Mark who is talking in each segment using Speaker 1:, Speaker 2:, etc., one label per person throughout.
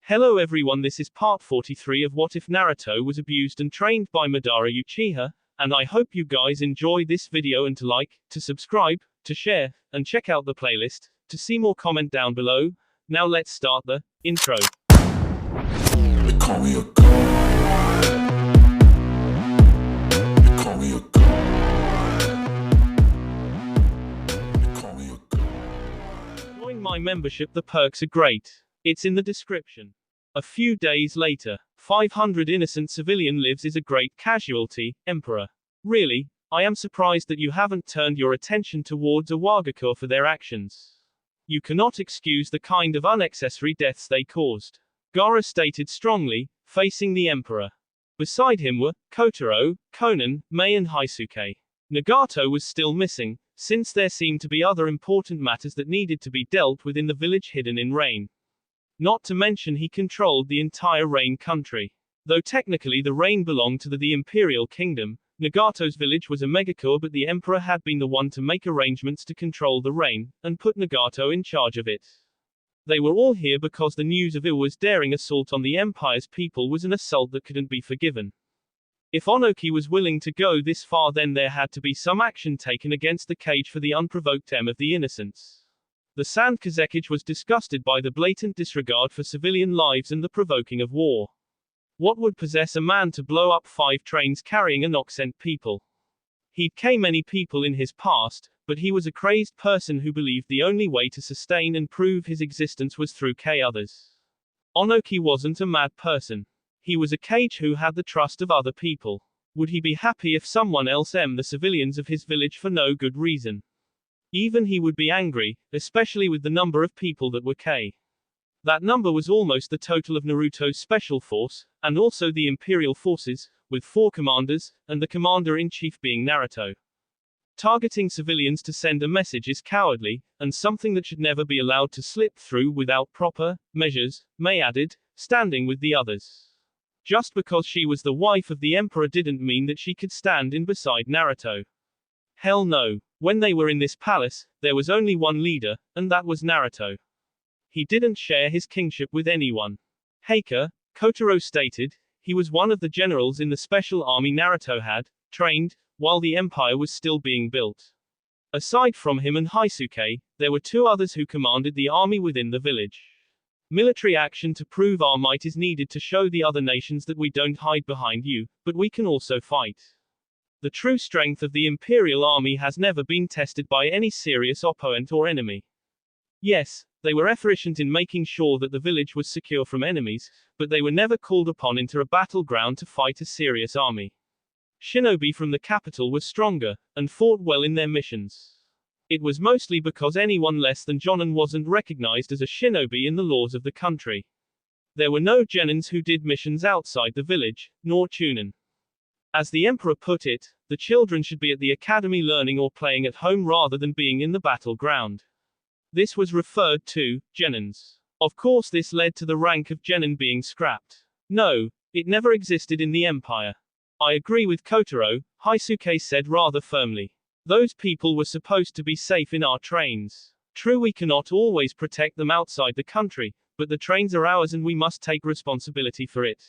Speaker 1: Hello everyone, this is part 43 of What If Naruto Was Abused and Trained by Madara Uchiha, and I hope you guys enjoy this video and to like, to subscribe, to share, and check out the playlist, to see more comment down below. Now let's start the intro.
Speaker 2: They call me a god. They call me a god. They call me a god.
Speaker 1: Join my membership, the perks are great. It's in the description. A few days later, 500 innocent civilian lives is a great casualty, Emperor. Really, I am surprised that you haven't turned your attention towards Awagakure for their actions. You cannot excuse the kind of unnecessary deaths they caused. Gaara stated strongly, facing the Emperor. Beside him were Kotaro, Konan, Mei and Haisuke. Nagato was still missing, since there seemed to be other important matters that needed to be dealt with in the village hidden in rain. Not to mention he controlled the entire Rain country. Though technically the Rain belonged to the Imperial Kingdom, Nagato's village was a megacure, but the Emperor had been the one to make arrangements to control the Rain, and put Nagato in charge of it. They were all here because the news of Iwa's daring assault on the Empire's people was an assault that couldn't be forgiven. If Onoki was willing to go this far, then there had to be some action taken against the cage for the unprovoked M of the innocents. The Sand Kazekage was disgusted by the blatant disregard for civilian lives and the provoking of war. What would possess a man to blow up 5 trains carrying innocent people? He'd killed many people in his past, but he was a crazed person who believed the only way to sustain and prove his existence was through killing others. Onoki wasn't a mad person. He was a cage who had the trust of other people. Would he be happy if someone else the civilians of his village for no good reason? Even he would be angry, especially with the number of people that were killed. That number was almost the total of Naruto's special force, and also the Imperial forces, with 4 commanders, and the commander-in-chief being Naruto. Targeting civilians to send a message is cowardly, and something that should never be allowed to slip through without proper measures, Mei added, standing with the others. Just because she was the wife of the Emperor didn't mean that she could stand in beside Naruto. Hell no. When they were in this palace, there was only one leader, and that was Naruto. He didn't share his kingship with anyone. Heike, Kotaro stated, he was one of the generals in the special army Naruto had trained, while the empire was still being built. Aside from him and Haisuke, there were 2 others who commanded the army within the village. Military action to prove our might is needed to show the other nations that we don't hide behind you, but we can also fight. The true strength of the Imperial Army has never been tested by any serious opponent or enemy. Yes, they were efficient in making sure that the village was secure from enemies, but they were never called upon into a battleground to fight a serious army. Shinobi from the capital were stronger, and fought well in their missions. It was mostly because anyone less than Jonin wasn't recognized as a shinobi in the laws of the country. There were no genins who did missions outside the village, nor chunin. As the Emperor put it, the children should be at the academy learning or playing at home rather than being in the battleground. This was referred to, genins. Of course this led to the rank of genin being scrapped. No, it never existed in the Empire. I agree with Kotaro, Haisuke said rather firmly. Those people were supposed to be safe in our trains. True, we cannot always protect them outside the country, but the trains are ours and we must take responsibility for it.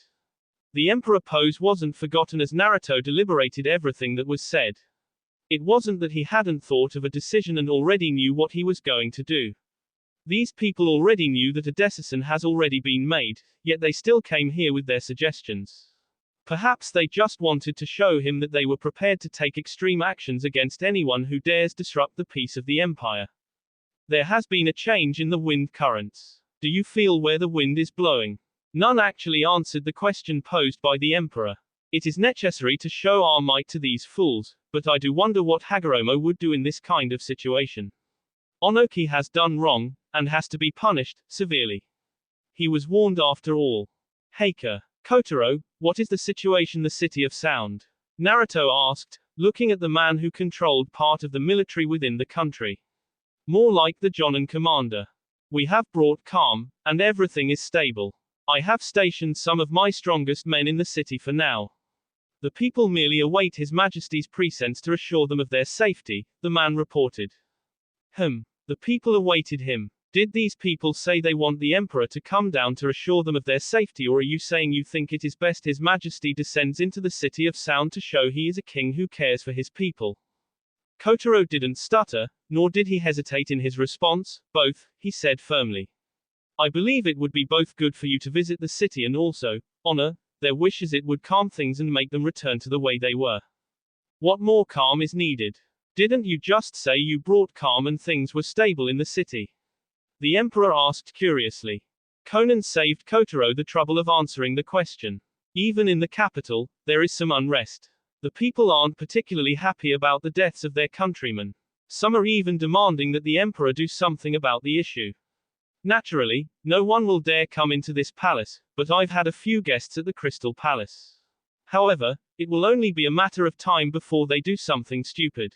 Speaker 1: The Emperor pose wasn't forgotten as Naruto deliberated everything that was said. It wasn't that he hadn't thought of a decision and already knew what he was going to do. These people already knew that a decision has already been made, yet they still came here with their suggestions. Perhaps they just wanted to show him that they were prepared to take extreme actions against anyone who dares disrupt the peace of the Empire. There has been a change in the wind currents. Do you feel where the wind is blowing? None actually answered the question posed by the Emperor. It is necessary to show our might to these fools, but I do wonder what Hagoromo would do in this kind of situation. Onoki has done wrong, and has to be punished, severely. He was warned after all. Heike. Kotaro, what is the situation in the City of Sound? Naruto asked, looking at the man who controlled part of the military within the country. More like the Jonin commander. We have brought calm, and everything is stable. I have stationed some of my strongest men in the city for now. The people merely await His Majesty's presence to assure them of their safety, the man reported. The people awaited him. Did these people say they want the Emperor to come down to assure them of their safety, or are you saying you think it is best His Majesty descends into the City of Sound to show he is a king who cares for his people? Kotaro didn't stutter, nor did he hesitate in his response. Both, he said firmly. I believe it would be both good for you to visit the city and also honor their wishes. It would calm things and make them return to the way they were. What more calm is needed? Didn't you just say you brought calm and things were stable in the city? The Emperor asked curiously. Conan saved Kotaro the trouble of answering the question. Even in the capital, there is some unrest. The people aren't particularly happy about the deaths of their countrymen. Some are even demanding that the Emperor do something about the issue. Naturally, no one will dare come into this palace, but I've had a few guests at the Crystal Palace. However, it will only be a matter of time before they do something stupid.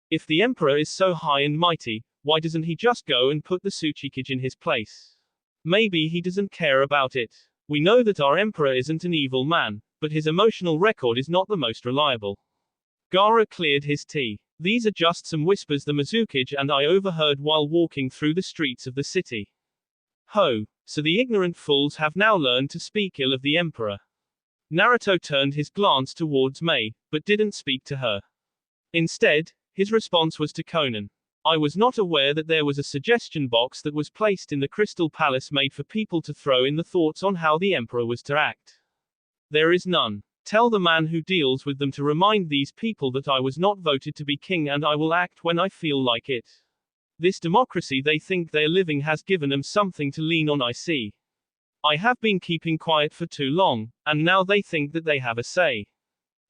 Speaker 1: If the Emperor is so high and mighty, why doesn't he just go and put the Tsuchikage in his place? Maybe he doesn't care about it. We know that our Emperor isn't an evil man, but his emotional record is not the most reliable. Gaara cleared his tea. These are just some whispers the Mizukage and I overheard while walking through the streets of the city. Ho, so the ignorant fools have now learned to speak ill of the Emperor. Naruto turned his glance towards Mei, but didn't speak to her. Instead, his response was to Conan. I was not aware that there was a suggestion box that was placed in the Crystal Palace made for people to throw in the thoughts on how the Emperor was to act. There is none. Tell the man who deals with them to remind these people that I was not voted to be king and I will act when I feel like it. This democracy they think they're living has given them something to lean on. I see. I have been keeping quiet for too long, and now they think that they have a say.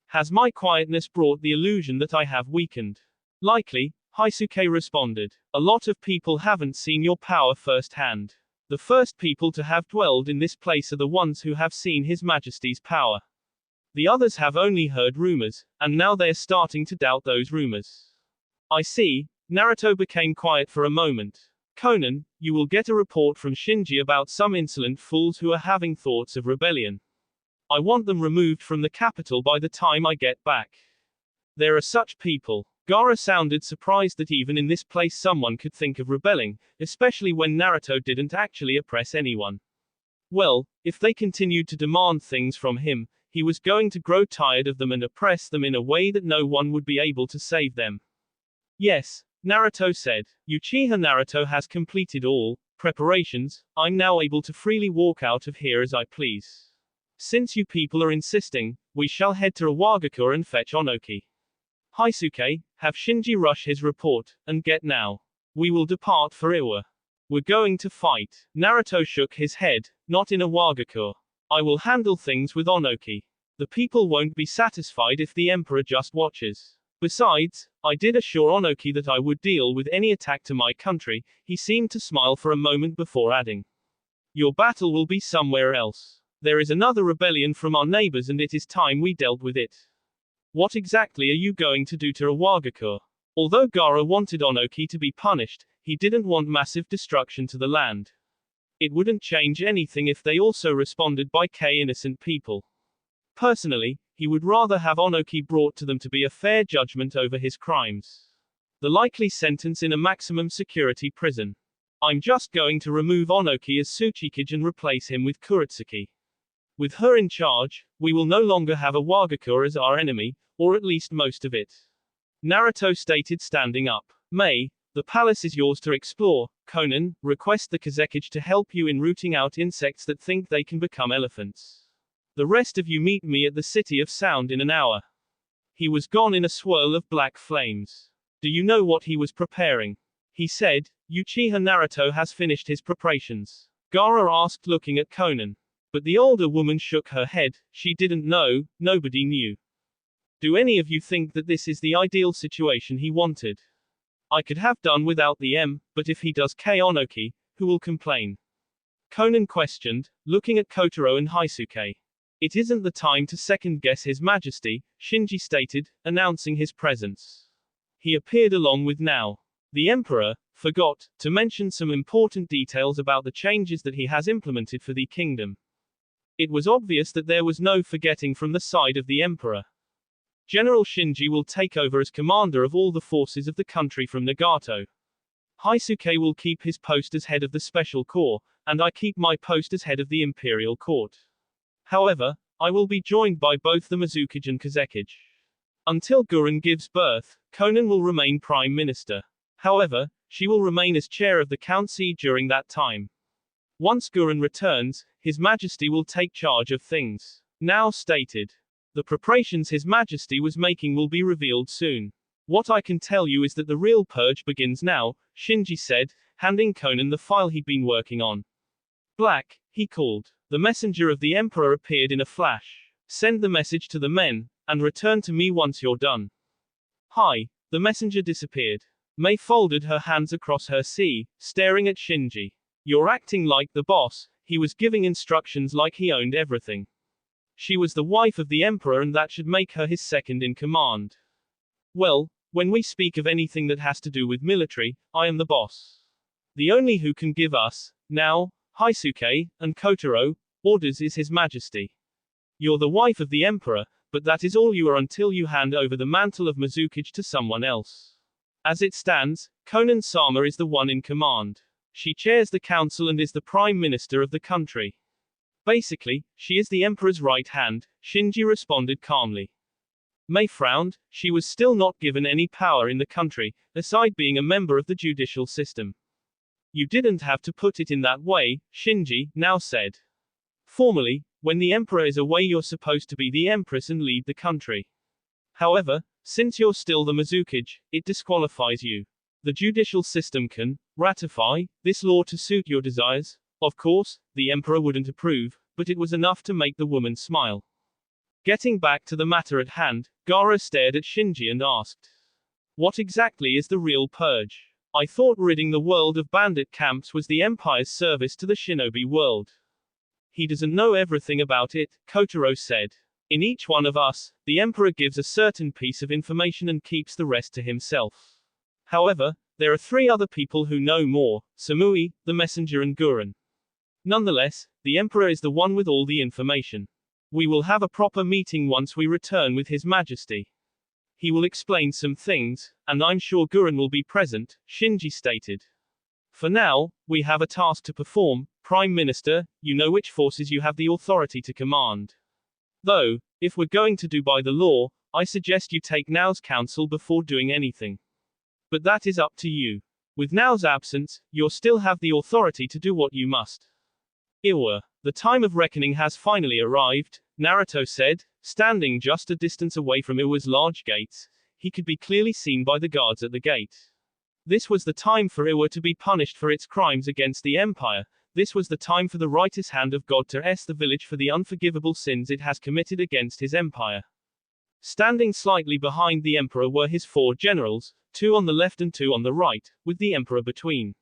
Speaker 1: Has my quietness brought the illusion that I have weakened? Likely, Haisuke responded. A lot of people haven't seen your power firsthand. The first people to have dwelled in this place are the ones who have seen His Majesty's power. The others have only heard rumors, and now they are starting to doubt those rumors. I see. Naruto became quiet for a moment. Conan, you will get a report from Shinji about some insolent fools who are having thoughts of rebellion. I want them removed from the capital by the time I get back. There are such people. Gaara sounded surprised that even in this place someone could think of rebelling, especially when Naruto didn't actually oppress anyone. Well, if they continued to demand things from him, he was going to grow tired of them and oppress them in a way that no one would be able to save them. Yes, Naruto said. Uchiha Naruto has completed all preparations. I'm now able to freely walk out of here as I please. Since you people are insisting, we shall head to Iwagakure and fetch Onoki. Haisuke, have Shinji rush his report, and get now. We will depart for Iwa. We're going to fight. Naruto shook his head, not in Iwagakure. I will handle things with Onoki. The people won't be satisfied if the Emperor just watches. Besides, I did assure Onoki that I would deal with any attack to my country. He seemed to smile for a moment before adding. Your battle will be somewhere else. There is another rebellion from our neighbors and it is time we dealt with it. What exactly are you going to do to Iwagakure? Although Gaara wanted Onoki to be punished, he didn't want massive destruction to the land. It wouldn't change anything if they also responded by innocent people. Personally, he would rather have Onoki brought to them to be a fair judgment over his crimes. The likely sentence in a maximum security prison. I'm just going to remove Onoki as Tsuchikage and replace him with Kuretsuki. With her in charge, we will no longer have Iwagakure as our enemy, or at least most of it. Naruto stated, standing up. Mei, the palace is yours to explore. Conan, request the Kazekage to help you in rooting out insects that think they can become elephants. The rest of you meet me at the City of Sound in an hour. He was gone in a swirl of black flames. Do you know what he was preparing? He said. Uchiha Naruto has finished his preparations. Gaara asked, looking at Conan. But the older woman shook her head. She didn't know, nobody knew. Do any of you think that this is the ideal situation he wanted? I could have done without the but if he does Onoki, who will complain? Conan questioned, looking at Kotaro and Haisuke. It isn't the time to second-guess His Majesty, Shinji stated, announcing his presence. He appeared along with Now. The Emperor forgot to mention some important details about the changes that he has implemented for the kingdom. It was obvious that there was no forgetting from the side of the Emperor. General Shinji will take over as commander of all the forces of the country from Nagato. Haisuke will keep his post as head of the Special Corps, and I keep my post as head of the Imperial Court. However, I will be joined by both the Mizukage and Kazekage. Until Gurren gives birth, Konan will remain Prime Minister. However, she will remain as chair of the Council during that time. Once Gurren returns, His Majesty will take charge of things. Now stated. The preparations His Majesty was making will be revealed soon. What I can tell you is that the real purge begins now, Shinji said, handing Konan the file he'd been working on. Black, he called. The messenger of the Emperor appeared in a flash. Send the message to the men, and return to me once you're done. Hi. The messenger disappeared. Mei folded her hands across her sea, staring at Shinji. You're acting like the boss. He was giving instructions like he owned everything. She was the wife of the Emperor and that should make her his second in command. Well, when we speak of anything that has to do with military, I am the boss. The only who can give us, now, Haisuke, and Kotaro, orders is His Majesty. You're the wife of the Emperor, but that is all you are until you hand over the mantle of Mizukage to someone else. As it stands, Konan-sama is the one in command. She chairs the council and is the prime minister of the country. Basically, she is the Emperor's right hand, Shinji responded calmly. Mei frowned. She was still not given any power in the country, aside being a member of the judicial system. You didn't have to put it in that way, Shinji now said. Formally, when the Emperor is away you're supposed to be the Empress and lead the country. However, since you're still the Mizukage, it disqualifies you. The judicial system can ratify this law to suit your desires. Of course, the Emperor wouldn't approve, but it was enough to make the woman smile. Getting back to the matter at hand, Gaara stared at Shinji and asked, what exactly is the real purge? I thought ridding the world of bandit camps was the Empire's service to the shinobi world. He doesn't know everything about it, Kotaro said. In each one of us, the Emperor gives a certain piece of information and keeps the rest to himself. However, there are 3 other people who know more, Samui, the messenger and Gurren. Nonetheless, the Emperor is the one with all the information. We will have a proper meeting once we return with His Majesty. He will explain some things, and I'm sure Gurren will be present, Shinji stated. For now, we have a task to perform, Prime Minister, you know which forces you have the authority to command. Though, if we're going to do by the law, I suggest you take Nao's counsel before doing anything. But that is up to you. With Nao's absence, you'll still have the authority to do what you must. Iwa. The time of reckoning has finally arrived, Naruto said, standing just a distance away from Iwa's large gates. He could be clearly seen by the guards at the gate. This was the time for Iwa to be punished for its crimes against the Empire. This was the time for the righteous hand of God to the village for the unforgivable sins it has committed against his empire. Standing slightly behind the Emperor were his 4 generals, 2 on the left and 2 on the right, with the Emperor between.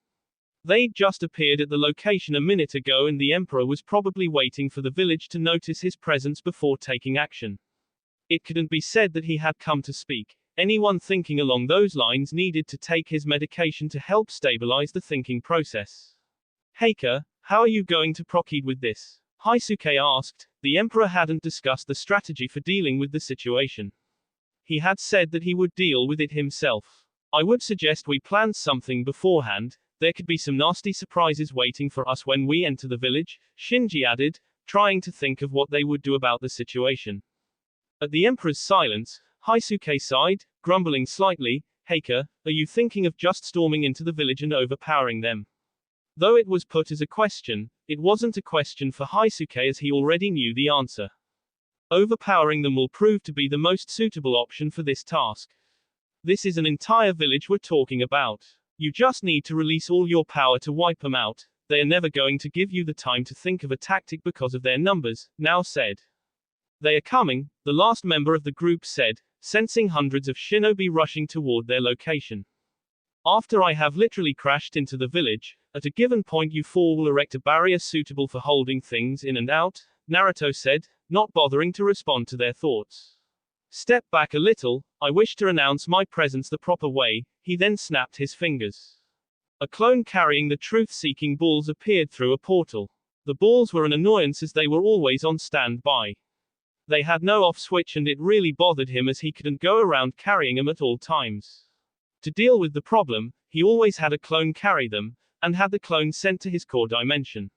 Speaker 1: They'd just appeared at the location a minute ago and the Emperor was probably waiting for the village to notice his presence before taking action. It couldn't be said that he had come to speak. Anyone thinking along those lines needed to take his medication to help stabilize the thinking process. Heika, how are you going to proceed with this? Haisuke asked. The Emperor hadn't discussed the strategy for dealing with the situation. He had said that he would deal with it himself. I would suggest we plan something beforehand. There could be some nasty surprises waiting for us when we enter the village, Shinji added, trying to think of what they would do about the situation. At the Emperor's silence, Haisuke sighed, grumbling slightly. Heika, are you thinking of just storming into the village and overpowering them? Though it was put as a question, it wasn't a question for Haisuke as he already knew the answer. Overpowering them will prove to be the most suitable option for this task. This is an entire village we're talking about. You just need to release all your power to wipe them out. They are never going to give you the time to think of a tactic because of their numbers, Nao said. They are coming, the last member of the group said, sensing hundreds of shinobi rushing toward their location. After I have literally crashed into the village, at a given point you 4 will erect a barrier suitable for holding things in and out, Naruto said, not bothering to respond to their thoughts. Step back a little, I wish to announce my presence the proper way, he then snapped his fingers. A clone carrying the truth-seeking balls appeared through a portal. The balls were an annoyance as they were always on standby. They had no off switch and it really bothered him as he couldn't go around carrying them at all times. To deal with the problem, he always had a clone carry them, and had the clone sent to his core dimension.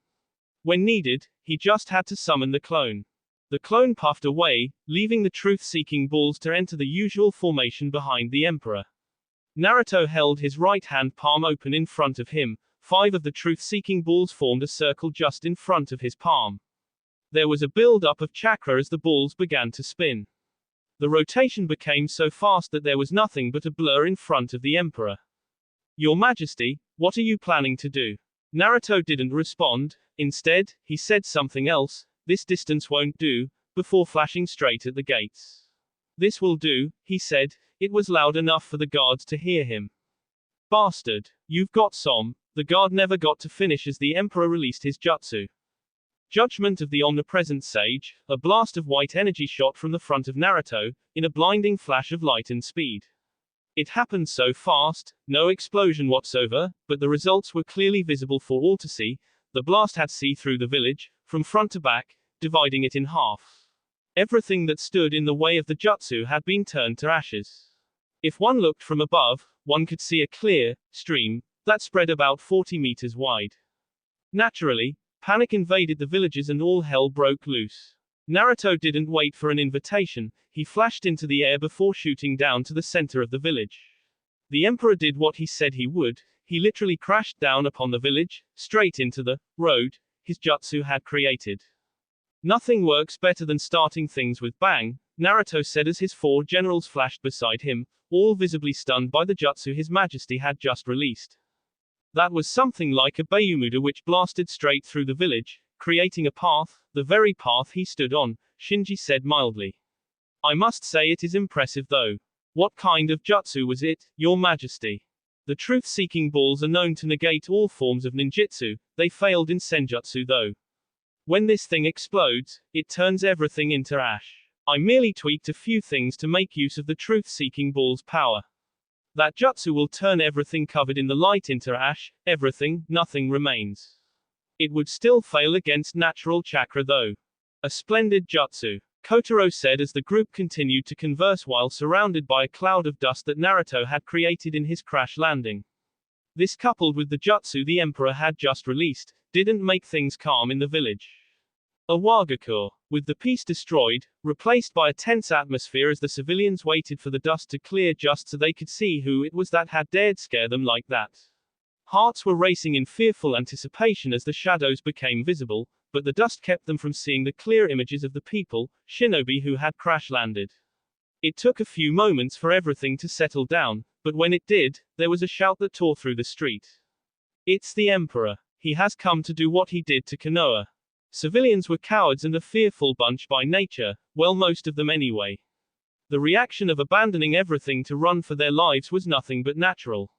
Speaker 1: When needed, he just had to summon the clone. The clone puffed away, leaving the truth-seeking balls to enter the usual formation behind the Emperor. Naruto held his right hand palm open in front of him. 5 of the truth-seeking balls formed a circle just in front of his palm. There was a build-up of chakra as the balls began to spin. The rotation became so fast that there was nothing but a blur in front of the Emperor. "Your Majesty, what are you planning to do?" Naruto didn't respond. Instead, he said something else. "This distance won't do," before flashing straight at the gates. "This will do," he said. It was loud enough for the guards to hear him. "Bastard. You've got some." The guard never got to finish as the Emperor released his jutsu. Judgment of the Omnipresent Sage, a blast of white energy shot from the front of Naruto, in a blinding flash of light and speed. It happened so fast, no explosion whatsoever, but the results were clearly visible for all to see. The blast had see through the village, from front to back, dividing it in half. Everything that stood in the way of the jutsu had been turned to ashes. If one looked from above, one could see a clear stream that spread about 40 meters wide. Naturally, panic invaded the villages and all hell broke loose. Naruto didn't wait for an invitation, he flashed into the air before shooting down to the center of the village. The Emperor did what he said he would, he literally crashed down upon the village, straight into the road his jutsu had created. "Nothing works better than starting things with bang," Naruto said as his 4 generals flashed beside him, all visibly stunned by the jutsu His Majesty had just released. That was something like a Bayumuda which blasted straight through the village, creating a path, the very path he stood on, Shinji said mildly. "I must say it is impressive though." "What kind of jutsu was it, Your Majesty?" "The truth-seeking balls are known to negate all forms of ninjutsu, they failed in senjutsu though. When this thing explodes, it turns everything into ash. I merely tweaked a few things to make use of the truth-seeking ball's power. That jutsu will turn everything covered in the light into ash, everything, nothing remains. It would still fail against natural chakra though. A splendid jutsu," Kotaro said as the group continued to converse while surrounded by a cloud of dust that Naruto had created in his crash landing. This coupled with the jutsu the Emperor had just released, didn't make things calm in the village. A Wagakur, with the peace destroyed, replaced by a tense atmosphere as the civilians waited for the dust to clear just so they could see who it was that had dared scare them like that. Hearts were racing in fearful anticipation as the shadows became visible, but the dust kept them from seeing the clear images of the people, shinobi who had crash landed. It took a few moments for everything to settle down, but when it did, there was a shout that tore through the street. "It's the Emperor. He has come to do what he did to Konoha." Civilians were cowards and a fearful bunch by nature, well most of them anyway. The reaction of abandoning everything to run for their lives was nothing but natural.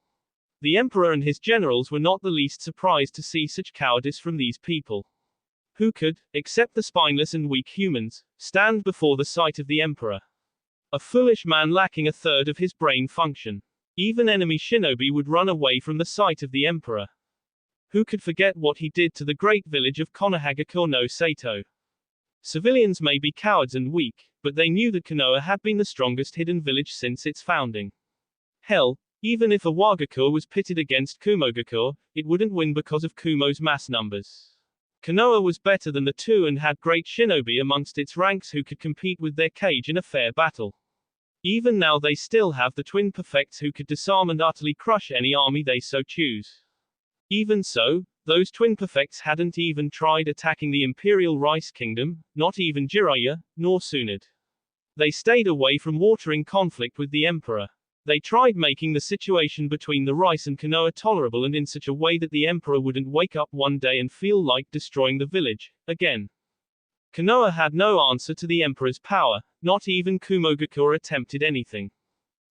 Speaker 1: The Emperor and his generals were not the least surprised to see such cowardice from these people. Who could, except the spineless and weak humans, stand before the sight of the Emperor? A foolish man lacking a third of his brain function. Even enemy shinobi would run away from the sight of the Emperor. Who could forget what he did to the great village of Konohagakure no Sato? Civilians may be cowards and weak, but they knew that Konoha had been the strongest hidden village since its founding. Hell, even if a Wagakur was pitted against Kumogakure, it wouldn't win because of Kumo's mass numbers. Konoha was better than the two and had great shinobi amongst its ranks who could compete with their kage in a fair battle. Even now they still have the twin perfects who could disarm and utterly crush any army they so choose. Even so, those twin perfects hadn't even tried attacking the Imperial Rice Kingdom, not even Jiraiya, nor Tsunade. They stayed away from watering conflict with the Emperor. They tried making the situation between the Rice and Konoha tolerable and in such a way that the Emperor wouldn't wake up one day and feel like destroying the village, again. Konoha had no answer to the Emperor's power, not even Kumogakure attempted anything.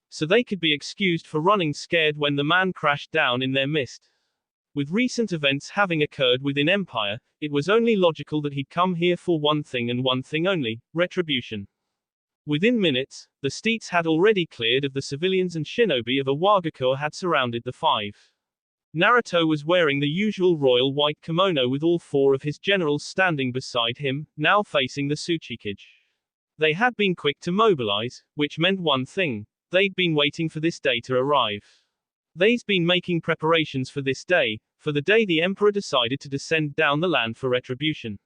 Speaker 1: So they could be excused for running scared when the man crashed down in their midst. With recent events having occurred within Empire, it was only logical that he'd come here for one thing and one thing only, retribution. Within minutes, the streets had already cleared of the civilians and shinobi of a Wagakur had surrounded the 5. Naruto was wearing the usual royal white kimono with all 4 of his generals standing beside him, now facing the Tsuchikage. They had been quick to mobilize, which meant one thing, they'd been waiting for this day to arrive. They's been making preparations for this day, for the day the Emperor decided to descend down the land for retribution.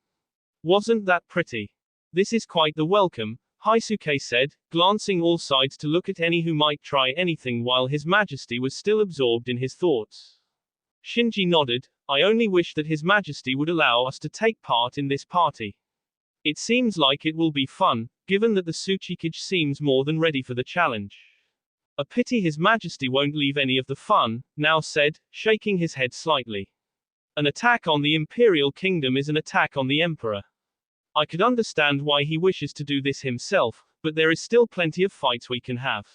Speaker 1: Wasn't that pretty? This is quite the welcome, Haisuke said, glancing all sides to look at any who might try anything while His Majesty was still absorbed in his thoughts. Shinji nodded. I only wish that His Majesty would allow us to take part in this party. It seems like it will be fun, given that the Tsuchikage seems more than ready for the challenge. A pity His Majesty won't leave any of the fun, Now said, shaking his head slightly. An attack on the Imperial Kingdom is an attack on the Emperor. I could understand why he wishes to do this himself, but there is still plenty of fights we can have.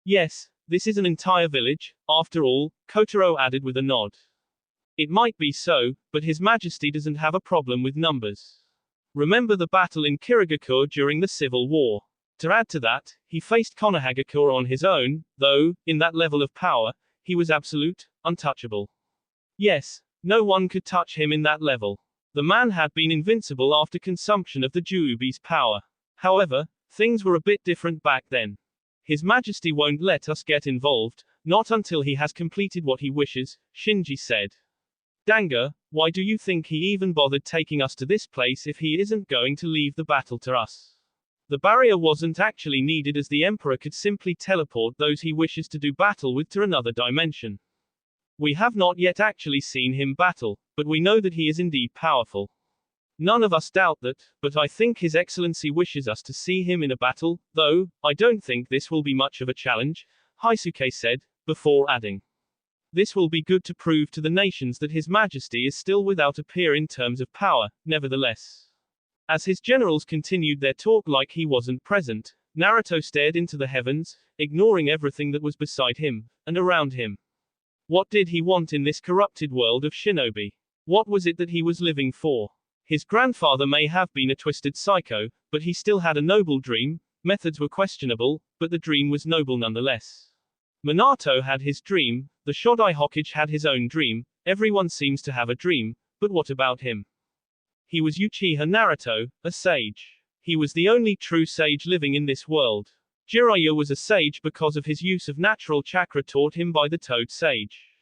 Speaker 1: Yes, this is an entire village, after all, Kotaro added with a nod. It might be so, but His Majesty doesn't have a problem with numbers. Remember the battle in Kirigakure during the Civil War. To add to that, he faced Konohagakure on his own, though, in that level of power, he was absolute, untouchable. Yes, no one could touch him in that level. The man had been invincible after consumption of the Juubi's power. However, things were a bit different back then. His Majesty won't let us get involved, not until he has completed what he wishes, Shinji said. Danga, why do you think he even bothered taking us to this place if he isn't going to leave the battle to us? The barrier wasn't actually needed as the Emperor could simply teleport those he wishes to do battle with to another dimension. We have not yet actually seen him battle, but we know that he is indeed powerful. None of us doubt that, but I think His Excellency wishes us to see him in a battle, though, I don't think this will be much of a challenge, Haisuke said, before adding. This will be good to prove to the nations that His Majesty is still without a peer in terms of power, nevertheless. As his generals continued their talk like he wasn't present, Naruto stared into the heavens, ignoring everything that was beside him, and around him. What did he want in this corrupted world of shinobi? What was it that he was living for? His grandfather may have been a twisted psycho, but he still had a noble dream. Methods were questionable, but the dream was noble nonetheless. Minato had his dream, the Shodai Hokage had his own dream, everyone seems to have a dream, but what about him? He was Uchiha Naruto, a sage. He was the only true sage living in this world. Jiraiya was a sage because of his use of natural chakra taught him by the Toad Sage.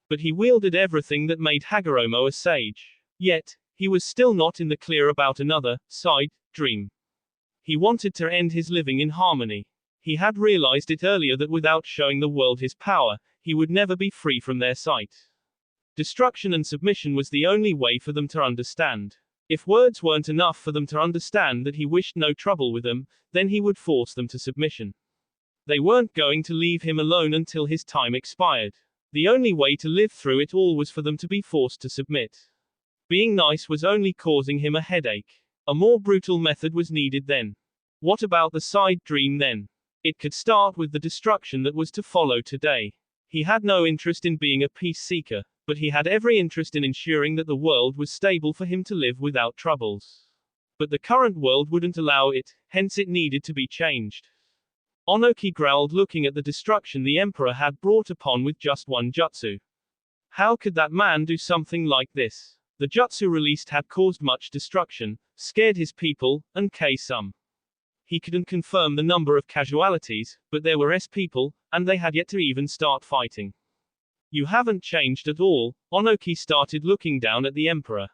Speaker 1: But he wielded everything that made Hagoromo a sage. Yet, he was still not in the clear about another, side, dream. He wanted to end his living in harmony. He had realized it earlier that without showing the world his power, he would never be free from their sight. Destruction and submission was the only way for them to understand. If words weren't enough for them to understand that he wished no trouble with them, then he would force them to submission. They weren't going to leave him alone until his time expired. The only way to live through it all was for them to be forced to submit. Being nice was only causing him a headache. A more brutal method was needed then. What about the side dream then? It could start with the destruction that was to follow today. He had no interest in being a peace seeker, but he had every interest in ensuring that the world was stable for him to live without troubles. But the current world wouldn't allow it, hence it needed to be changed. Onoki growled, looking at the destruction the Emperor had brought upon with just one jutsu. How could that man do something like this? The jutsu released had caused much destruction, scared his people, and killed some. He couldn't confirm the number of casualties, but there were people, and they had yet to even start fighting. You haven't changed at all, Onoki started looking down at the Emperor.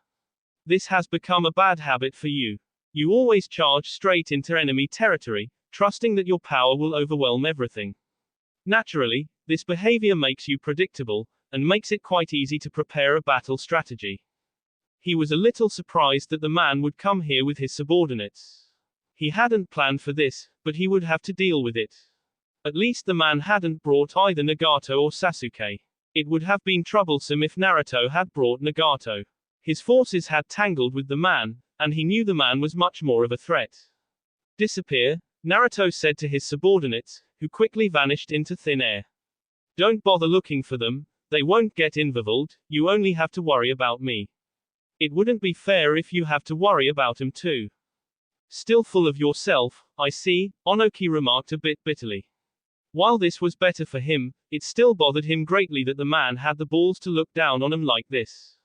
Speaker 1: This has become a bad habit for you. You always charge straight into enemy territory, trusting that your power will overwhelm everything. Naturally, this behavior makes you predictable, and makes it quite easy to prepare a battle strategy. He was a little surprised that the man would come here with his subordinates. He hadn't planned for this, but he would have to deal with it. At least the man hadn't brought either Nagato or Sasuke. It would have been troublesome if Naruto had brought Nagato. His forces had tangled with the man, and he knew the man was much more of a threat. Disappear, Naruto said to his subordinates, who quickly vanished into thin air. Don't bother looking for them, they won't get involved, you only have to worry about me. It wouldn't be fair if you have to worry about him too. Still full of yourself, I see, Onoki remarked a bit bitterly. While this was better for him, it still bothered him greatly that the man had the balls to look down on him like this.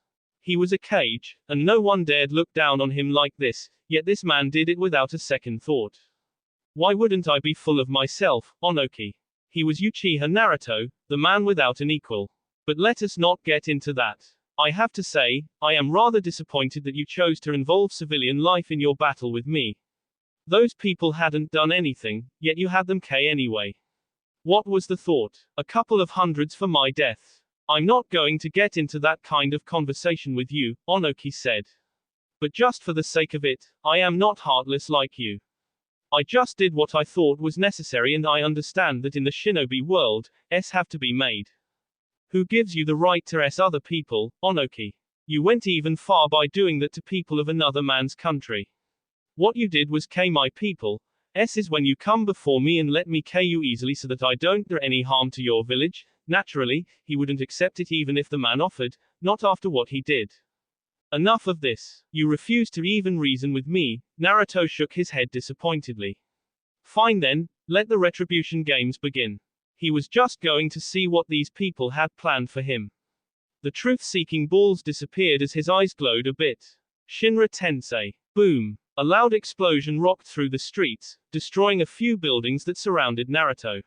Speaker 1: He was a cage, and no one dared look down on him like this, yet this man did it without a second thought. Why wouldn't I be full of myself, Onoki? He was Uchiha Naruto, the man without an equal. But let us not get into that. I have to say, I am rather disappointed that you chose to involve civilian life in your battle with me. Those people hadn't done anything, yet you had them K anyway. What was the thought? A couple of hundreds for my death. I'm not going to get into that kind of conversation with you, Onoki said. But just for the sake of it, I am not heartless like you. I just did what I thought was necessary, and I understand that in the shinobi world, have to be made. Who gives you the right to other people, Onoki? You went even far by doing that to people of another man's country. What you did was K my people. Is when you come before me and let me K you easily so that I don't do any harm to your village. Naturally, he wouldn't accept it even if the man offered, not after what he did. Enough of this. You refuse to even reason with me. Naruto shook his head disappointedly. Fine then, let the retribution games begin. He was just going to see what these people had planned for him. The truth-seeking balls disappeared as his eyes glowed a bit. Shinra Tensei. Boom. A loud explosion rocked through the streets, destroying a few buildings that surrounded Naruto.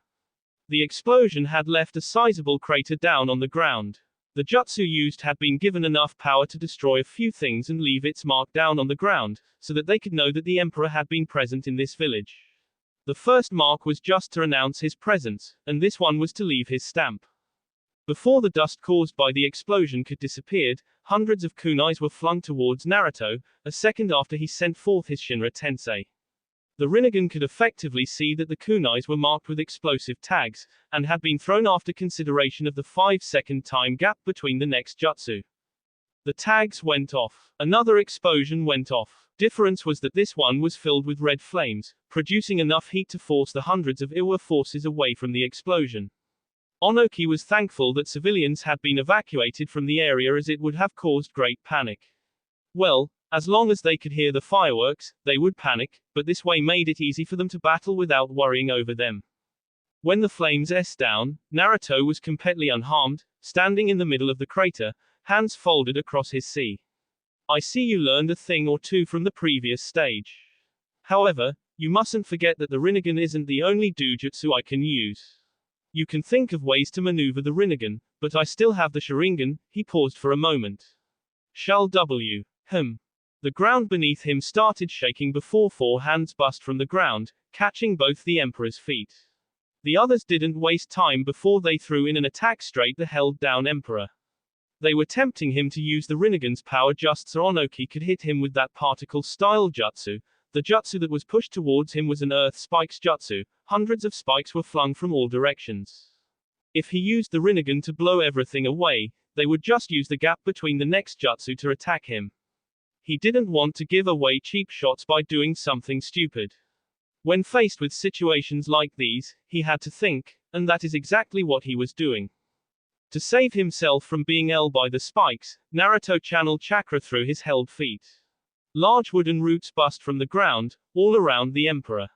Speaker 1: The explosion had left a sizable crater down on the ground. The jutsu used had been given enough power to destroy a few things and leave its mark down on the ground, so that they could know that the emperor had been present in this village. The first mark was just to announce his presence, and this one was to leave his stamp. Before the dust caused by the explosion could disappear, hundreds of kunais were flung towards Naruto, a second after he sent forth his Shinra Tensei. The Rinnegan could effectively see that the kunais were marked with explosive tags, and had been thrown after consideration of the 5-second time gap between the next jutsu. The tags went off. Another explosion went off. Difference was that this one was filled with red flames, producing enough heat to force the hundreds of Iwa forces away from the explosion. Onoki was thankful that civilians had been evacuated from the area, as it would have caused great panic. Well, as long as they could hear the fireworks, they would panic, but this way made it easy for them to battle without worrying over them. When the flames down, Naruto was completely unharmed, standing in the middle of the crater, hands folded across his sea. I see you learned a thing or two from the previous stage. However, you mustn't forget that the Rinnegan isn't the only dojutsu I can use. You can think of ways to maneuver the Rinnegan, but I still have the Sharingan. He paused for a moment. Shall W. The ground beneath him started shaking before 4 hands bust from the ground, catching both the Emperor's feet. The others didn't waste time before they threw in an attack straight the held down Emperor. They were tempting him to use the Rinnegan's power just so Onoki could hit him with that particle-style jutsu. The jutsu that was pushed towards him was an earth spikes jutsu. Hundreds of spikes were flung from all directions. If he used the Rinnegan to blow everything away, they would just use the gap between the next jutsu to attack him. He didn't want to give away cheap shots by doing something stupid. When faced with situations like these, he had to think, and that is exactly what he was doing. To save himself from being L by the spikes, Naruto channeled chakra through his held feet. Large wooden roots bust from the ground, all around the Emperor.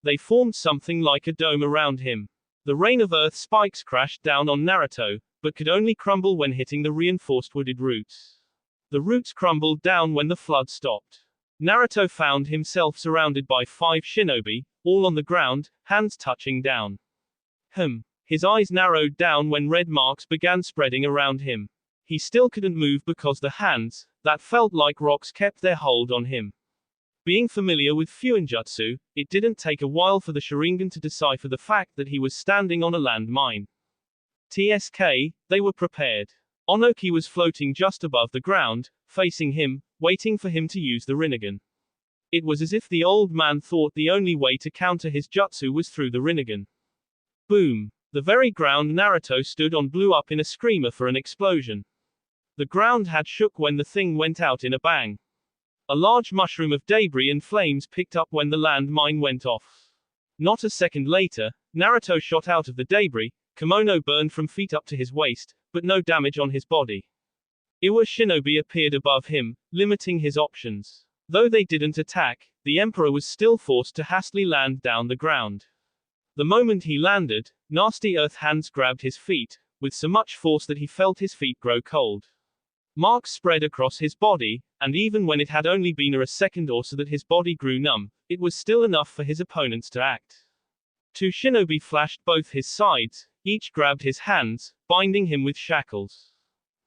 Speaker 1: They formed something like a dome around him. The rain of earth spikes crashed down on Naruto, but could only crumble when hitting the reinforced wooded roots. The roots crumbled down when the flood stopped. Naruto found himself surrounded by 5 shinobi, all on the ground, hands touching down. His eyes narrowed down when red marks began spreading around him. He still couldn't move because the hands, that felt like rocks, kept their hold on him. Being familiar with Fuinjutsu, it didn't take a while for the Sharingan to decipher the fact that he was standing on a land mine. TSK, they were prepared. Onoki was floating just above the ground, facing him, waiting for him to use the Rinnegan. It was as if the old man thought the only way to counter his jutsu was through the Rinnegan. Boom! The very ground Naruto stood on blew up in a screamer for an explosion. The ground had shook when the thing went out in a bang. A large mushroom of debris and flames picked up when the land mine went off. Not a second later, Naruto shot out of the debris, kimono burned from feet up to his waist, but no damage on his body. Iwa shinobi appeared above him, limiting his options. Though they didn't attack, the Emperor was still forced to hastily land down the ground. The moment he landed, nasty earth hands grabbed his feet, with so much force that he felt his feet grow cold. Marks spread across his body, and even when it had only been a second or so that his body grew numb, it was still enough for his opponents to act. Two shinobi flashed both his sides, each grabbed his hands, binding him with shackles.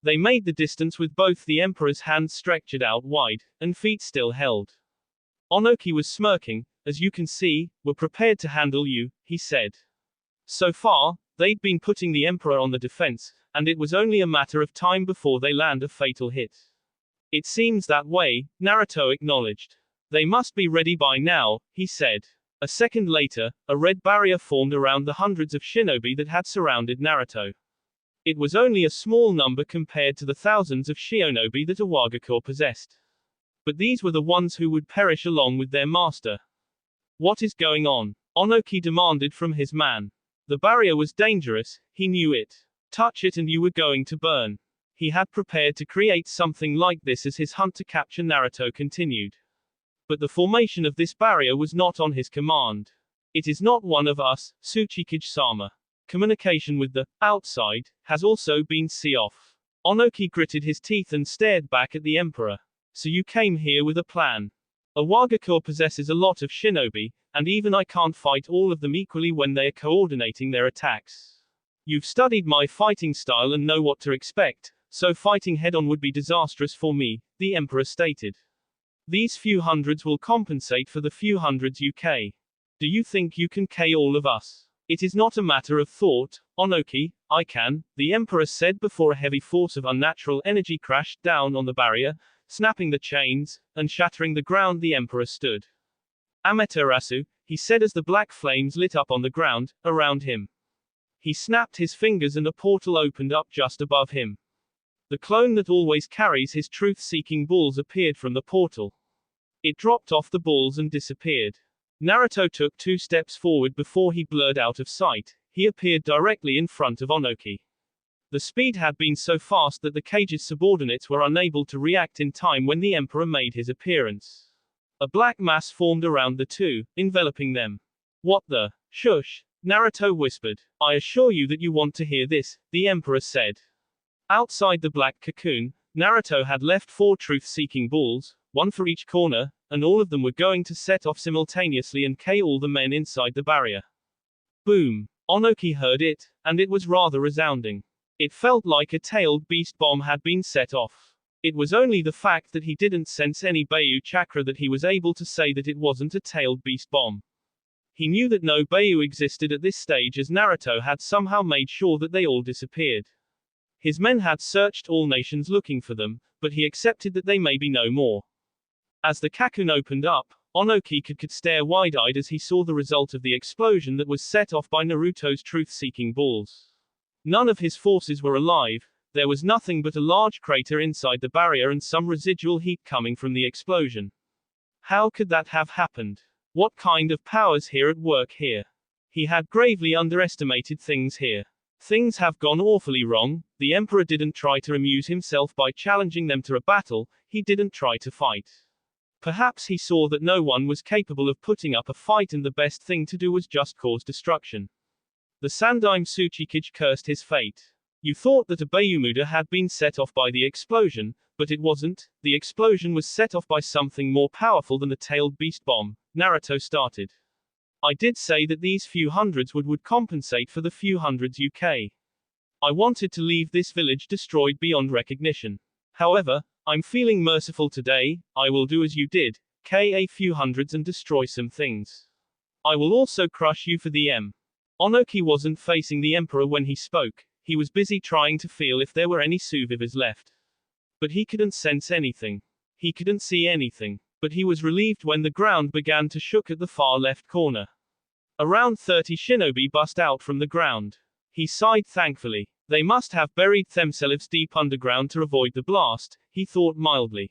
Speaker 1: They made the distance with both the emperor's hands stretched out wide, and feet still held. Onoki was smirking. As you can see, we're prepared to handle you, he said. So far, they'd been putting the emperor on the defense, and it was only a matter of time before they land a fatal hit. It seems that way, Naruto acknowledged. They must be ready by now, he said. A second later, a red barrier formed around the hundreds of shinobi that had surrounded Naruto. It was only a small number compared to the thousands of shinobi that Iwagakure possessed. But these were the ones who would perish along with their master. What is going on? Onoki demanded from his man. The barrier was dangerous, he knew it. Touch it and you were going to burn. He had prepared to create something like this as his hunt to capture Naruto continued. But the formation of this barrier was not on his command. It is not one of us, Tsuchikage-sama. Communication with the outside has also been off. Onoki gritted his teeth and stared back at the emperor. So you came here with a plan. Iwagakure possesses a lot of shinobi, and even I can't fight all of them equally when they are coordinating their attacks. You've studied my fighting style and know what to expect, so fighting head-on would be disastrous for me, the emperor stated. These few hundreds will compensate for the few hundreds you K. Do you think you can K all of us? It is not a matter of thought, Onoki, I can, the emperor said before a heavy force of unnatural energy crashed down on the barrier, snapping the chains, and shattering the ground the emperor stood. Amaterasu, he said as the black flames lit up on the ground, around him. He snapped his fingers and a portal opened up just above him. The clone that always carries his truth-seeking balls appeared from the portal. It dropped off the balls and disappeared. Naruto took 2 steps forward before he blurred out of sight. He appeared directly in front of Onoki. The speed had been so fast that the cage's subordinates were unable to react in time when the emperor made his appearance. A black mass formed around the two, enveloping them. What the? Shush, Naruto whispered. I assure you that you want to hear this, the emperor said. Outside the black cocoon, Naruto had left 4 truth-seeking balls, 1 for each corner, and all of them were going to set off simultaneously and K all the men inside the barrier. Boom. Onoki heard it, and it was rather resounding. It felt like a tailed beast bomb had been set off. It was only the fact that he didn't sense any Bayu chakra that he was able to say that it wasn't a tailed beast bomb. He knew that no Bayu existed at this stage as Naruto had somehow made sure that they all disappeared. His men had searched all nations looking for them, but he accepted that they may be no more. As the cocoon opened up, Onoki could stare wide-eyed as he saw the result of the explosion that was set off by Naruto's truth-seeking balls. None of his forces were alive, there was nothing but a large crater inside the barrier and some residual heat coming from the explosion. How could that have happened? What kind of powers here at work here? He had gravely underestimated things here. Things have gone awfully wrong. The emperor didn't try to amuse himself by challenging them to a battle, he didn't try to fight. Perhaps he saw that no one was capable of putting up a fight and the best thing to do was just cause destruction. The Sandaime Tsuchikage cursed his fate. You thought that a Bayumuda had been set off by the explosion, but it wasn't. The explosion was set off by something more powerful than the tailed beast bomb, Naruto started. I did say that these few hundreds would compensate for the few hundreds UK. I wanted to leave this village destroyed beyond recognition. However, I'm feeling merciful today, I will do as you did, a few hundreds and destroy some things. I will also crush you for the M. Onoki wasn't facing the emperor when he spoke, he was busy trying to feel if there were any survivors left. But he couldn't sense anything. He couldn't see anything. But he was relieved when the ground began to shook at the far left corner. Around 30 shinobi bust out from the ground. He sighed thankfully. They must have buried themselves deep underground to avoid the blast, he thought mildly.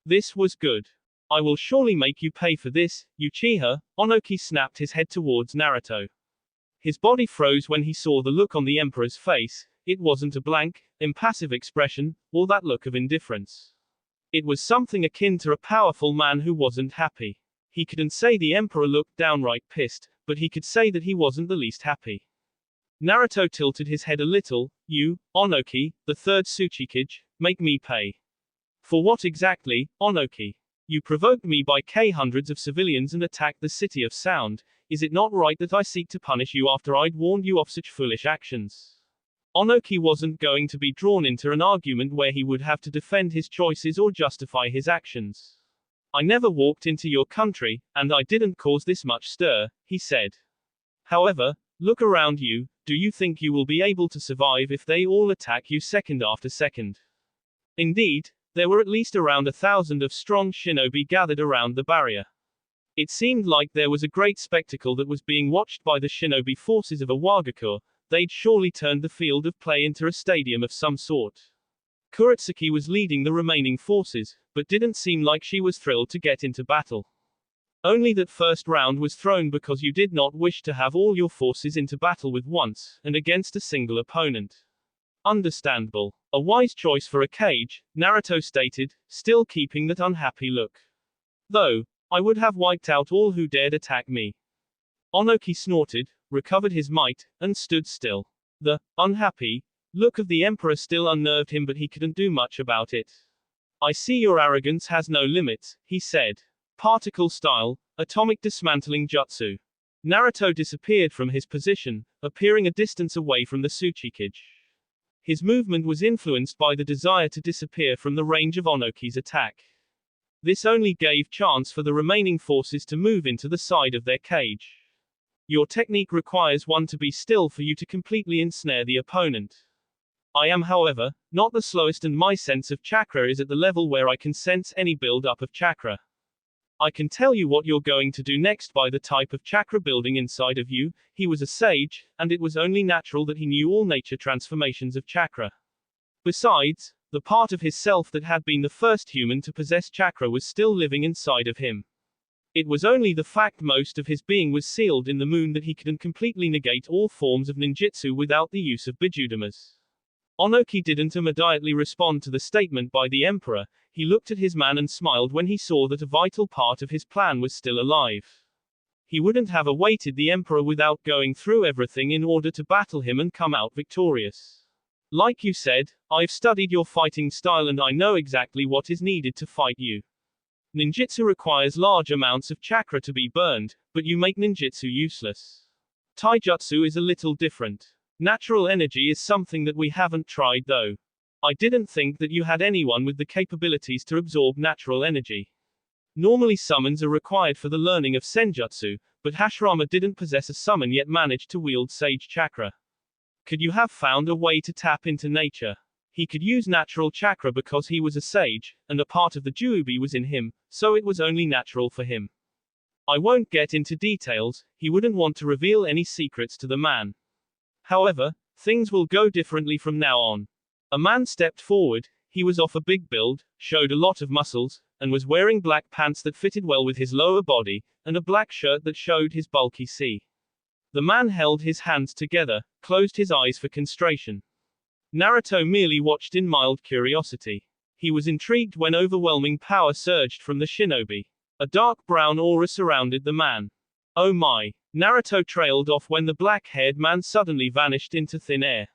Speaker 1: This was good. I will surely make you pay for this, Uchiha. Onoki snapped his head towards Naruto. His body froze when he saw the look on the emperor's face. It wasn't a blank, impassive expression, or that look of indifference. It was something akin to a powerful man who wasn't happy. He couldn't say the emperor looked downright pissed, but he could say that he wasn't the least happy. Naruto tilted his head a little. You, Onoki, the third Tsuchikage, make me pay. For what exactly, Onoki? You provoked me by killing hundreds of civilians and attacked the city of Sound. Is it not right that I seek to punish you after I'd warned you of such foolish actions? Onoki wasn't going to be drawn into an argument where he would have to defend his choices or justify his actions. I never walked into your country, and I didn't cause this much stir, he said. However, look around you. Do you think you will be able to survive if they all attack you second after second? Indeed, there were at least around 1,000 of strong shinobi gathered around the barrier. It seemed like there was a great spectacle that was being watched by the shinobi forces of Awagakur. They'd surely turned the field of play into a stadium of some sort. Kuretsuki was leading the remaining forces, but didn't seem like she was thrilled to get into battle. Only that first round was thrown because you did not wish to have all your forces into battle with once, and against a single opponent. Understandable. A wise choice for a cage, Naruto stated, still keeping that unhappy look. Though, I would have wiped out all who dared attack me. Onoki snorted, recovered his might, and stood still. The unhappy look of the emperor still unnerved him, but he couldn't do much about it. I see your arrogance has no limits, he said. Particle style, atomic dismantling jutsu. Naruto disappeared from his position, appearing a distance away from the Tsuchikage. His movement was influenced by the desire to disappear from the range of Onoki's attack. This only gave chance for the remaining forces to move into the side of their cage. Your technique requires one to be still for you to completely ensnare the opponent. I am, however, not the slowest, and my sense of chakra is at the level where I can sense any build-up of chakra. I can tell you what you're going to do next by the type of chakra building inside of you. He was a sage, and it was only natural that he knew all nature transformations of chakra. Besides, the part of his self that had been the first human to possess chakra was still living inside of him. It was only the fact most of his being was sealed in the moon that he couldn't completely negate all forms of ninjutsu without the use of bijudamas. Onoki didn't immediately respond to the statement by the emperor. He looked at his man and smiled when he saw that a vital part of his plan was still alive. He wouldn't have awaited the emperor without going through everything in order to battle him and come out victorious. Like you said, I've studied your fighting style and I know exactly what is needed to fight you. Ninjutsu requires large amounts of chakra to be burned, but you make ninjutsu useless. Taijutsu is a little different. Natural energy is something that we haven't tried though. I didn't think that you had anyone with the capabilities to absorb natural energy. Normally summons are required for the learning of senjutsu, but Hashirama didn't possess a summon yet managed to wield sage chakra. Could you have found a way to tap into nature? He could use natural chakra because he was a sage, and a part of the Juubi was in him, so it was only natural for him. I won't get into details, he wouldn't want to reveal any secrets to the man. However, things will go differently from now on. A man stepped forward. He was of a big build, showed a lot of muscles, and was wearing black pants that fitted well with his lower body, and a black shirt that showed his bulky C. The man held his hands together, closed his eyes for concentration. Naruto merely watched in mild curiosity. He was intrigued when overwhelming power surged from the shinobi. A dark brown aura surrounded the man. Oh my! Naruto trailed off when the black-haired man suddenly vanished into thin air.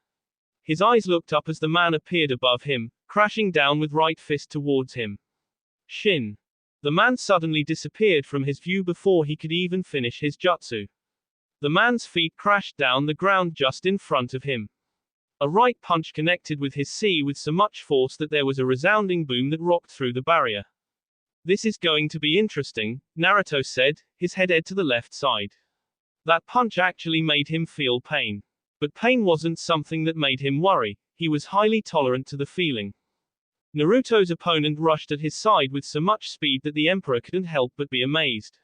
Speaker 1: His eyes looked up as the man appeared above him, crashing down with right fist towards him. Shin. The man suddenly disappeared from his view before he could even finish his jutsu. The man's feet crashed down the ground just in front of him. A right punch connected with his C with so much force that there was a resounding boom that rocked through the barrier. This is going to be interesting, Naruto said, his head to the left side. That punch actually made him feel pain. But pain wasn't something that made him worry, he was highly tolerant to the feeling. Naruto's opponent rushed at his side with so much speed that the emperor couldn't help but be amazed.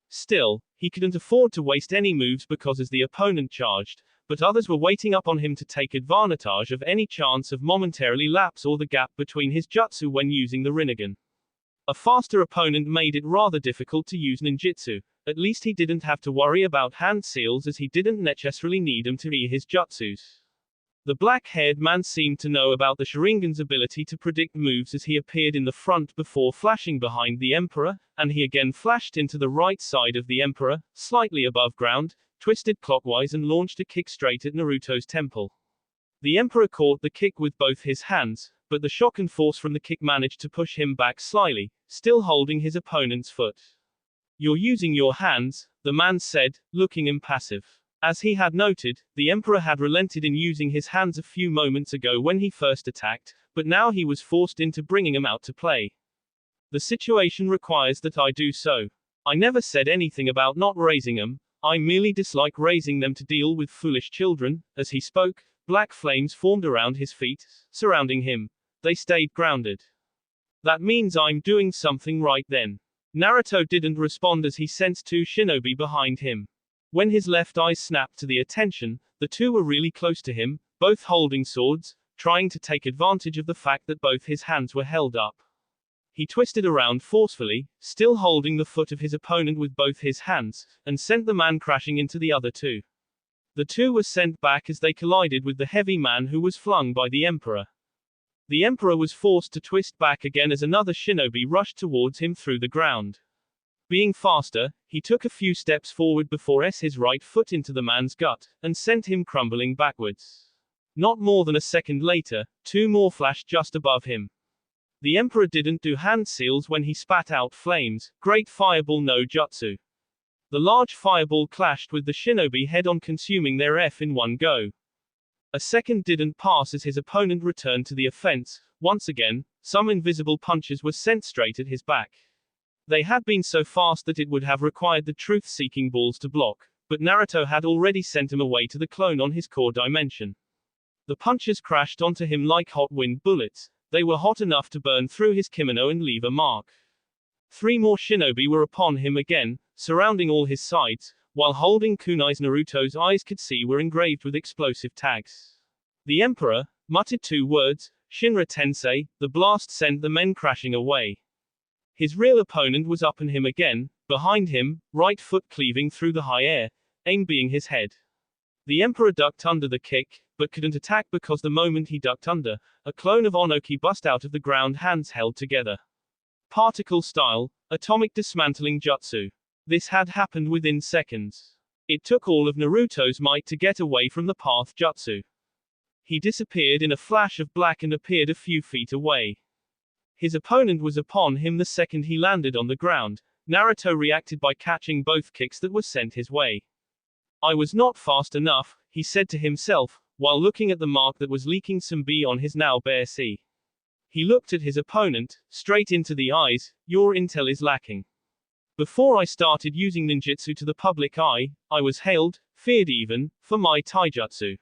Speaker 1: Still, he couldn't afford to waste any moves because as the opponent charged, but others were waiting up on him to take advantage of any chance of momentarily lapse or the gap between his jutsu when using the Rinnegan. A faster opponent made it rather difficult to use ninjutsu. At least he didn't have to worry about hand seals as he didn't necessarily need them to his jutsus. The black-haired man seemed to know about the Sharingan's ability to predict moves as he appeared in the front before flashing behind the emperor, and he again flashed into the right side of the emperor, slightly above ground, twisted clockwise and launched a kick straight at Naruto's temple. The emperor caught the kick with both his hands, but the shock and force from the kick managed to push him back slightly, still holding his opponent's foot. You're using your hands, the man said, looking impassive. As he had noted, the Emperor had relented in using his hands a few moments ago when he first attacked, but now he was forced into bringing them out to play. The situation requires that I do so. I never said anything about not raising them, I merely dislike raising them to deal with foolish children. As he spoke, black flames formed around his feet, surrounding him. They stayed grounded. That means I'm doing something right then. Naruto didn't respond as he sensed two shinobi behind him. When his left eye snapped to the attention, the two were really close to him, both holding swords, trying to take advantage of the fact that both his hands were held up. He twisted around forcefully, still holding the foot of his opponent with both his hands, and sent the man crashing into the other two. The two were sent back as they collided with the heavy man who was flung by the Emperor. The Emperor was forced to twist back again as another shinobi rushed towards him through the ground. Being faster, he took a few steps forward before his right foot into the man's gut, and sent him crumbling backwards. Not more than a second later, two more flashed just above him. The Emperor didn't do hand seals when he spat out flames, great fireball no jutsu. The large fireball clashed with the shinobi head-on, consuming their F in one go. A second didn't pass as his opponent returned to the offense. Once again, some invisible punches were sent straight at his back. They had been so fast that it would have required the truth-seeking balls to block, but Naruto had already sent him away to the clone on his core dimension. The punches crashed onto him like hot wind bullets. They were hot enough to burn through his kimono and leave a mark. Three more shinobi were upon him again, surrounding all his sides, while holding kunais Naruto's eyes could see were engraved with explosive tags. The Emperor muttered two words, Shinra Tensei. The blast sent the men crashing away. His real opponent was up on him again, behind him, right foot cleaving through the high air, aim being his head. The Emperor ducked under the kick, but couldn't attack because the moment he ducked under, a clone of Onoki bust out of the ground, hands held together. Particle style, atomic dismantling jutsu. This had happened within seconds. It took all of Naruto's might to get away from the path jutsu. He disappeared in a flash of black and appeared a few feet away. His opponent was upon him the second he landed on the ground. Naruto reacted by catching both kicks that were sent his way. I was not fast enough, he said to himself, while looking at the mark that was leaking some B on his now bare C. He looked at his opponent, straight into the eyes. Your intel is lacking. Before I started using ninjutsu to the public eye, I was hailed, feared even, for my taijutsu.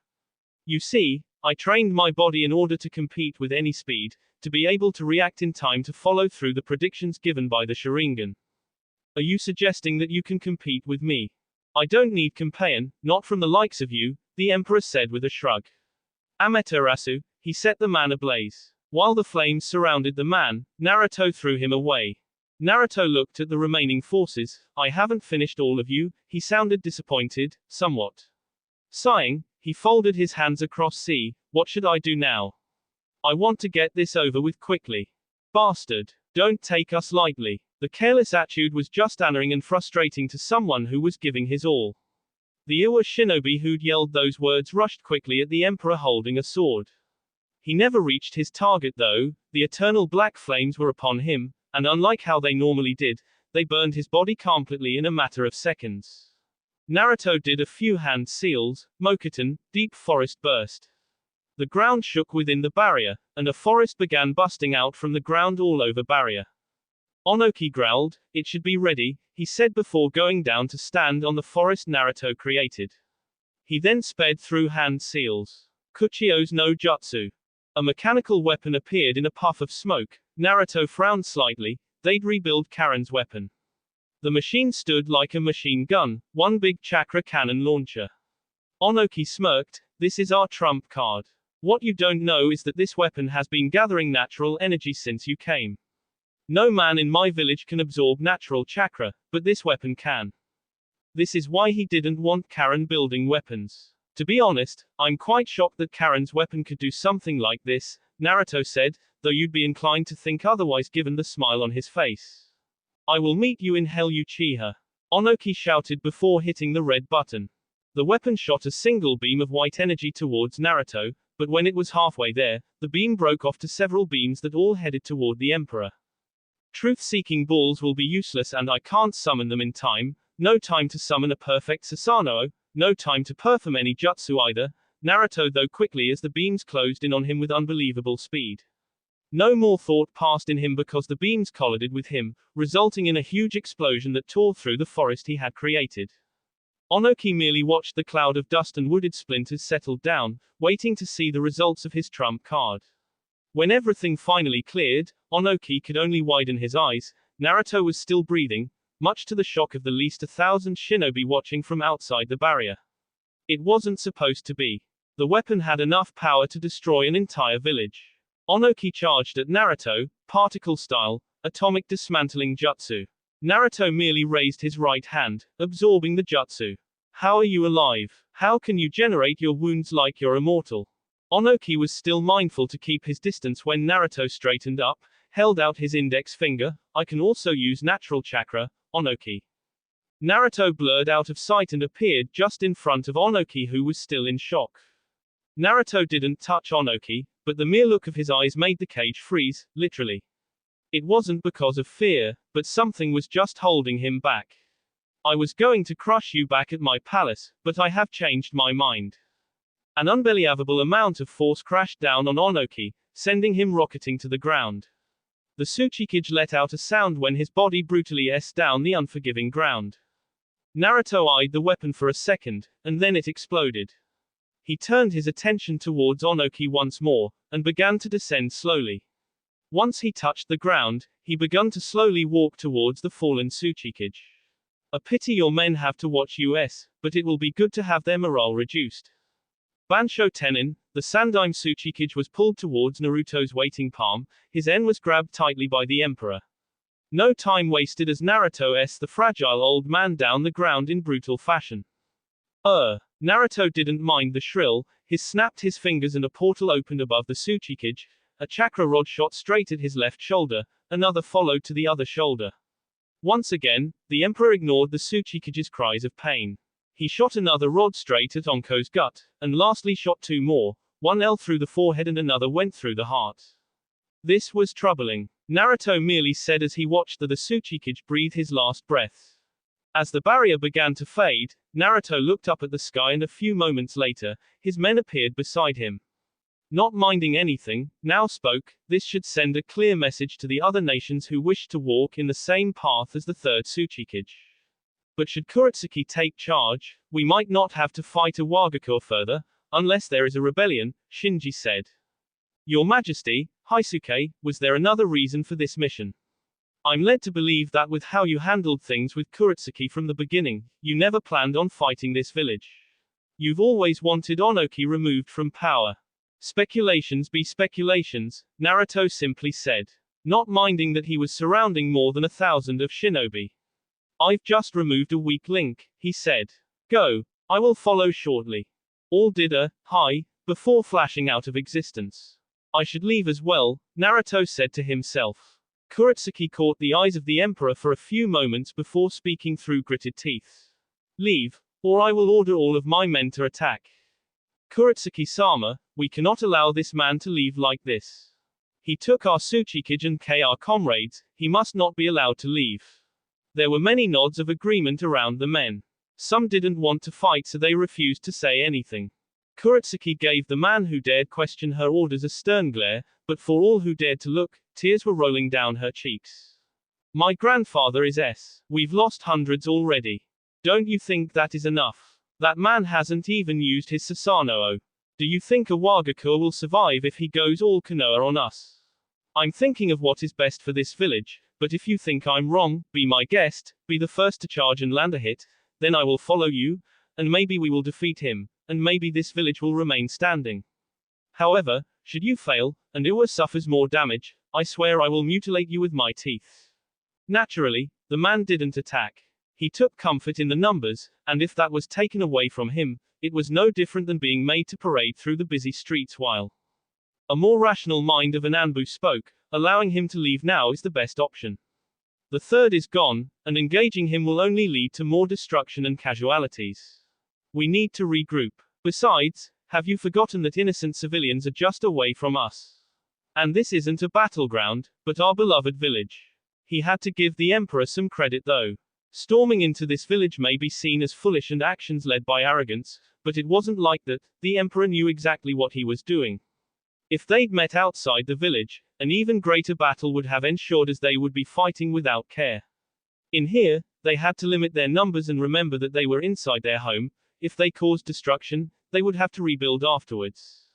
Speaker 1: You see, I trained my body in order to compete with any speed, to be able to react in time to follow through the predictions given by the Sharingan. Are you suggesting that you can compete with me? I don't need companion, not from the likes of you, the Emperor said with a shrug. Amaterasu, he set the man ablaze. While the flames surrounded the man, Naruto threw him away. Naruto looked at the remaining forces. I haven't finished all of you, he sounded disappointed, somewhat. Sighing, he folded his hands across C. What should I do now? I want to get this over with quickly. Bastard. Don't take us lightly. The careless attitude was just annoying and frustrating to someone who was giving his all. The Iwa shinobi who'd yelled those words rushed quickly at the Emperor holding a sword. He never reached his target though. The eternal black flames were upon him, and unlike how they normally did, they burned his body completely in a matter of seconds. Naruto did a few hand seals, Mokuton, deep forest burst. The ground shook within the barrier, and a forest began busting out from the ground all over barrier. Onoki growled, it should be ready, he said before going down to stand on the forest Naruto created. He then sped through hand seals. Kuchio's no jutsu. A mechanical weapon appeared in a puff of smoke. Naruto frowned slightly. They'd rebuild Karen's weapon. The machine stood like a machine gun, one big chakra cannon launcher. Onoki smirked, this is our trump card. What you don't know is that this weapon has been gathering natural energy since you came. No man in my village can absorb natural chakra, but this weapon can. This is why he didn't want Karen building weapons. To be honest, I'm quite shocked that Karen's weapon could do something like this, Naruto said, though you'd be inclined to think otherwise given the smile on his face. I will meet you in hell, Uchiha. Onoki shouted before hitting the red button. The weapon shot a single beam of white energy towards Naruto, but when it was halfway there, the beam broke off to several beams that all headed toward the Emperor. Truth-seeking balls will be useless and I can't summon them in time. No time to summon a perfect Susanoo, no time to perform any jutsu either. Naruto though quickly as the beams closed in on him with unbelievable speed. No more thought passed in him because the beams collided with him, resulting in a huge explosion that tore through the forest he had created. Onoki merely watched the cloud of dust and wooded splinters settle down, waiting to see the results of his trump card. When everything finally cleared, Onoki could only widen his eyes. Naruto was still breathing, much to the shock of the least 1,000 shinobi watching from outside the barrier. It wasn't supposed to be. The weapon had enough power to destroy an entire village. Onoki charged at Naruto, particle-style, atomic dismantling jutsu. Naruto merely raised his right hand, absorbing the jutsu. How are you alive? How can you generate your wounds like you're immortal? Onoki was still mindful to keep his distance when Naruto straightened up, held out his index finger. I can also use natural chakra, Onoki. Naruto blurred out of sight and appeared just in front of Onoki, who was still in shock. Naruto didn't touch Onoki, but the mere look of his eyes made the cage freeze, literally. It wasn't because of fear, but something was just holding him back. I was going to crush you back at my palace, but I have changed my mind. An unbelievable amount of force crashed down on Onoki, sending him rocketing to the ground. The Tsuchikage let out a sound when his body brutally down the unforgiving ground. Naruto eyed the weapon for a second, and then it exploded. He turned his attention towards Onoki once more, and began to descend slowly. Once he touched the ground, he began to slowly walk towards the fallen Tsuchikage. A pity your men have to watch us, but it will be good to have their morale reduced. Bansho Tenin, the Sandaime Tsuchikage was pulled towards Naruto's waiting palm, his en was grabbed tightly by the Emperor. No time wasted as Naruto the fragile old man down the ground in brutal fashion. Naruto didn't mind the shrill, he snapped his fingers and a portal opened above the Tsuchikage, a chakra rod shot straight at his left shoulder, another followed to the other shoulder. Once again, the Emperor ignored the Tsuchikage's cries of pain. He shot another rod straight at Onko's gut, and lastly shot two more, one through the forehead and another went through the heart. This was troubling. Naruto merely said as he watched the Tsuchikage breathe his last breath. As the barrier began to fade, Naruto looked up at the sky and a few moments later, his men appeared beside him. Not minding anything, now spoke, this should send a clear message to the other nations who wish to walk in the same path as the third Tsuchikage. But should Kurotsuki take charge, we might not have to fight a Wagakur further, unless there is a rebellion, Shinji said. Your Majesty, Haisuke, was there another reason for this mission? I'm led to believe that with how you handled things with Kurotsuki from the beginning, you never planned on fighting this village. You've always wanted Onoki removed from power. Speculations be speculations, Naruto simply said. Not minding that he was surrounding more than 1,000 of shinobi. I've just removed a weak link, he said. Go. I will follow shortly. All did a hi before flashing out of existence. I should leave as well, Naruto said to himself. Kurotsuki caught the eyes of the Emperor for a few moments before speaking through gritted teeth. Leave, or I will order all of my men to attack. Kurotsuki-sama, we cannot allow this man to leave like this. He took our Tsuchikage and our comrades, he must not be allowed to leave. There were many nods of agreement around the men. Some didn't want to fight so they refused to say anything. Kurotsuki gave the man who dared question her orders a stern glare, but for all who dared to look, tears were rolling down her cheeks. My grandfather is We've lost hundreds already. Don't you think that is enough? That man hasn't even used his Susanoo. Do you think a Wagakur will survive if he goes all Konoha on us? I'm thinking of what is best for this village, but if you think I'm wrong, be my guest, be the first to charge and land a hit, then I will follow you, and maybe we will defeat him, and maybe this village will remain standing. However, should you fail, and Iwa suffers more damage, I swear I will mutilate you with my teeth. Naturally, the man didn't attack. He took comfort in the numbers, and if that was taken away from him, it was no different than being made to parade through the busy streets while a more rational mind of an Anbu spoke, allowing him to leave now is the best option. The third is gone, and engaging him will only lead to more destruction and casualties. We need to regroup. Besides, have you forgotten that innocent civilians are just away from us? And this isn't a battleground, but our beloved village. He had to give the emperor some credit though. Storming into this village may be seen as foolish and actions led by arrogance, but it wasn't like that. The emperor knew exactly what he was doing. If they'd met outside the village, an even greater battle would have ensured, as they would be fighting without care. In here, they had to limit their numbers and remember that they were inside their home. If they caused destruction, they would have to rebuild afterwards.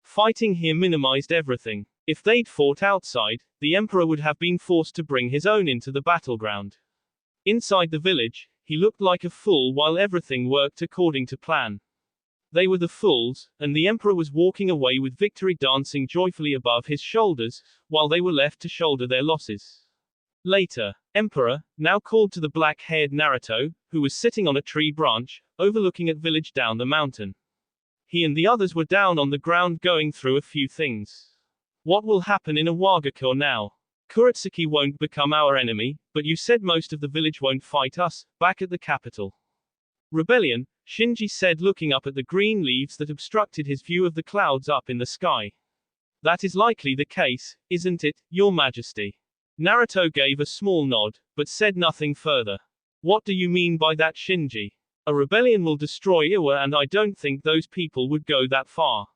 Speaker 1: Fighting here minimized everything. If they'd fought outside, the emperor would have been forced to bring his own into the battleground. Inside the village, he looked like a fool while everything worked according to plan. They were the fools, and the emperor was walking away with victory dancing joyfully above his shoulders, while they were left to shoulder their losses. Later, Emperor, now called to the black-haired Naruto, who was sitting on a tree branch, overlooking a village down the mountain. He and the others were down on the ground going through a few things. What will happen in Awagakure now? Kurotsuki won't become our enemy, but you said most of the village won't fight us, back at the capital. Rebellion, Shinji said, looking up at the green leaves that obstructed his view of the clouds up in the sky. That is likely the case, isn't it, Your Majesty? Naruto gave a small nod, but said nothing further. What do you mean by that, Shinji? A rebellion will destroy Iwa, and I don't think those people would go that far.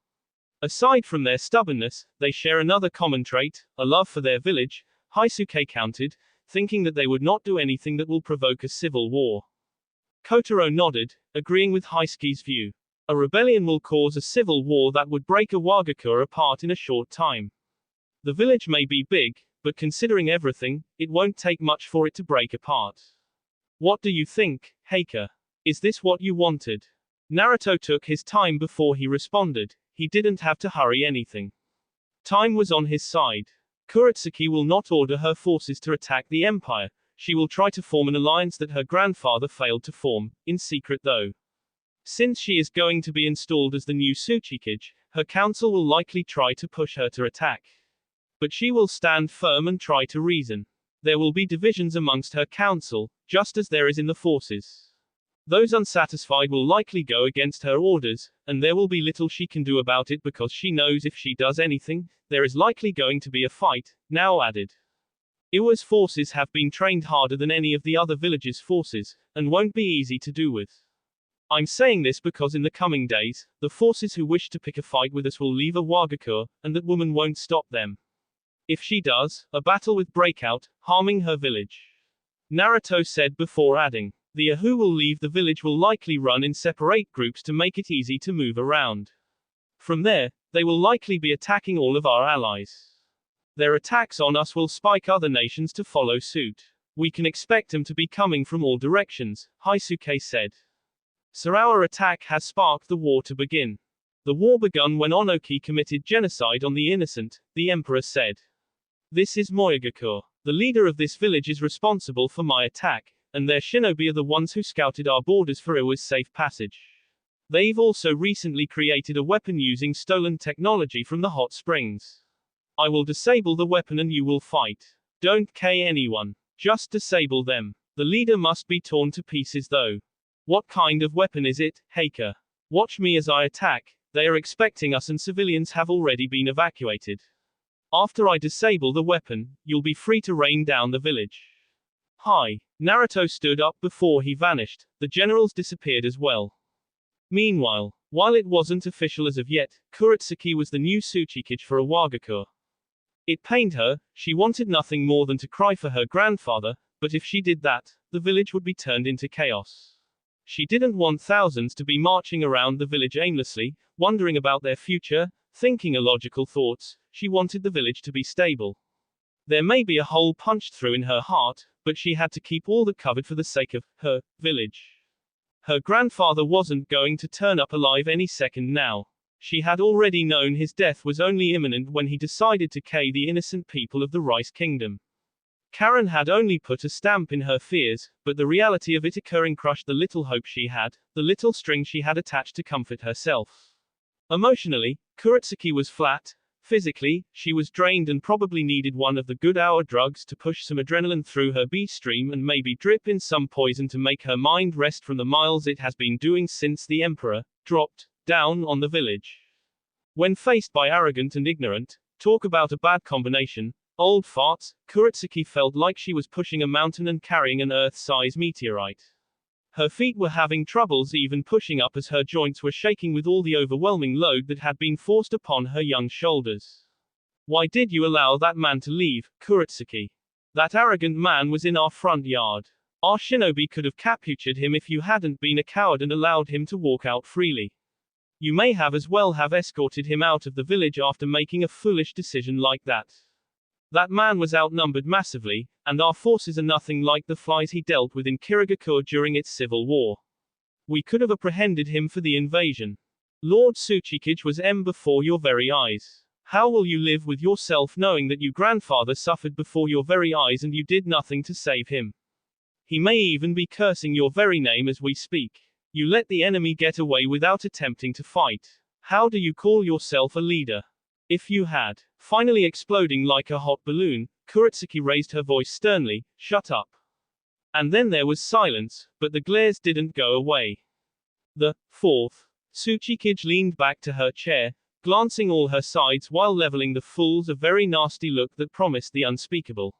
Speaker 1: Aside from their stubbornness, they share another common trait, a love for their village, Haisuke countered, thinking that they would not do anything that will provoke a civil war. Kotaro nodded, agreeing with Haisuke's view. A rebellion will cause a civil war that would break Awagakure apart in a short time. The village may be big, but considering everything, it won't take much for it to break apart. What do you think, Heike? Is this what you wanted? Naruto took his time before he responded. He didn't have to hurry anything. Time was on his side. Kurotsuki will not order her forces to attack the empire. She will try to form an alliance that her grandfather failed to form, in secret though. Since she is going to be installed as the new Tsuchikage, her council will likely try to push her to attack. But she will stand firm and try to reason. There will be divisions amongst her council, just as there is in the forces. Those unsatisfied will likely go against her orders, and there will be little she can do about it because she knows if she does anything, there is likely going to be a fight, now added. Iwa's forces have been trained harder than any of the other villages' forces, and won't be easy to do with. I'm saying this because in the coming days, the forces who wish to pick a fight with us will leave Awagakure, and that woman won't stop them. If she does, a battle will break out, harming her village. Naruto said before adding, the Yahoo will leave the village will likely run in separate groups to make it easy to move around. From there, they will likely be attacking all of our allies. Their attacks on us will spike other nations to follow suit. We can expect them to be coming from all directions, Haisuke said. So our attack has sparked the war to begin. The war begun when Onoki committed genocide on the innocent, the emperor said. This is Moyagakure. The leader of this village is responsible for my attack, and their shinobi are the ones who scouted our borders for Iwa's safe passage. They've also recently created a weapon using stolen technology from the hot springs. I will disable the weapon and you will fight. Don't kill anyone. Just disable them. The leader must be torn to pieces though. What kind of weapon is it, Heike? Watch me as I attack. They are expecting us and civilians have already been evacuated. After I disable the weapon, you'll be free to rain down the village. Hi. Naruto stood up before he vanished. The generals disappeared as well. Meanwhile, while it wasn't official as of yet, Kurotsuki was the new Tsuchikage for Awagakure. It pained her, she wanted nothing more than to cry for her grandfather, but if she did that, the village would be turned into chaos. She didn't want thousands to be marching around the village aimlessly, wondering about their future, thinking illogical thoughts. She wanted the village to be stable. There may be a hole punched through in her heart, but she had to keep all that covered for the sake of her village. Her grandfather wasn't going to turn up alive any second now. She had already known his death was only imminent when he decided to kill the innocent people of the Rice Kingdom. Karen had only put a stamp in her fears, but the reality of it occurring crushed the little hope she had, the little string she had attached to comfort herself. Emotionally, Kurotsuki was flat. Physically, she was drained and probably needed one of the good hour drugs to push some adrenaline through her B-stream and maybe drip in some poison to make her mind rest from the miles it has been doing since the Emperor dropped down on the village. When faced by arrogant and ignorant, talk about a bad combination, Old farts, Kuretsuki felt like she was pushing a mountain and carrying an Earth-size meteorite. Her feet were having troubles even pushing up as her joints were shaking with all the overwhelming load that had been forced upon her young shoulders. Why did you allow that man to leave, Kuretsuki? That arrogant man was in our front yard. Our shinobi could have captured him if you hadn't been a coward and allowed him to walk out freely. You may have as well have escorted him out of the village after making a foolish decision like that. That man was outnumbered massively, and our forces are nothing like the flies he dealt with in Kirigakure during its civil war. We could have apprehended him for the invasion. Lord Tsuchikage was before your very eyes. How will you live with yourself knowing that your grandfather suffered before your very eyes and you did nothing to save him? He may even be cursing your very name as we speak. You let the enemy get away without attempting to fight. How do you call yourself a leader? If you had. Finally exploding like a hot balloon, Kuretsuki raised her voice sternly, shut up. And then there was silence, but the glares didn't go away. The fourth. Tsuchikage leaned back to her chair, glancing all her sides while leveling the fools a very nasty look that promised the unspeakable.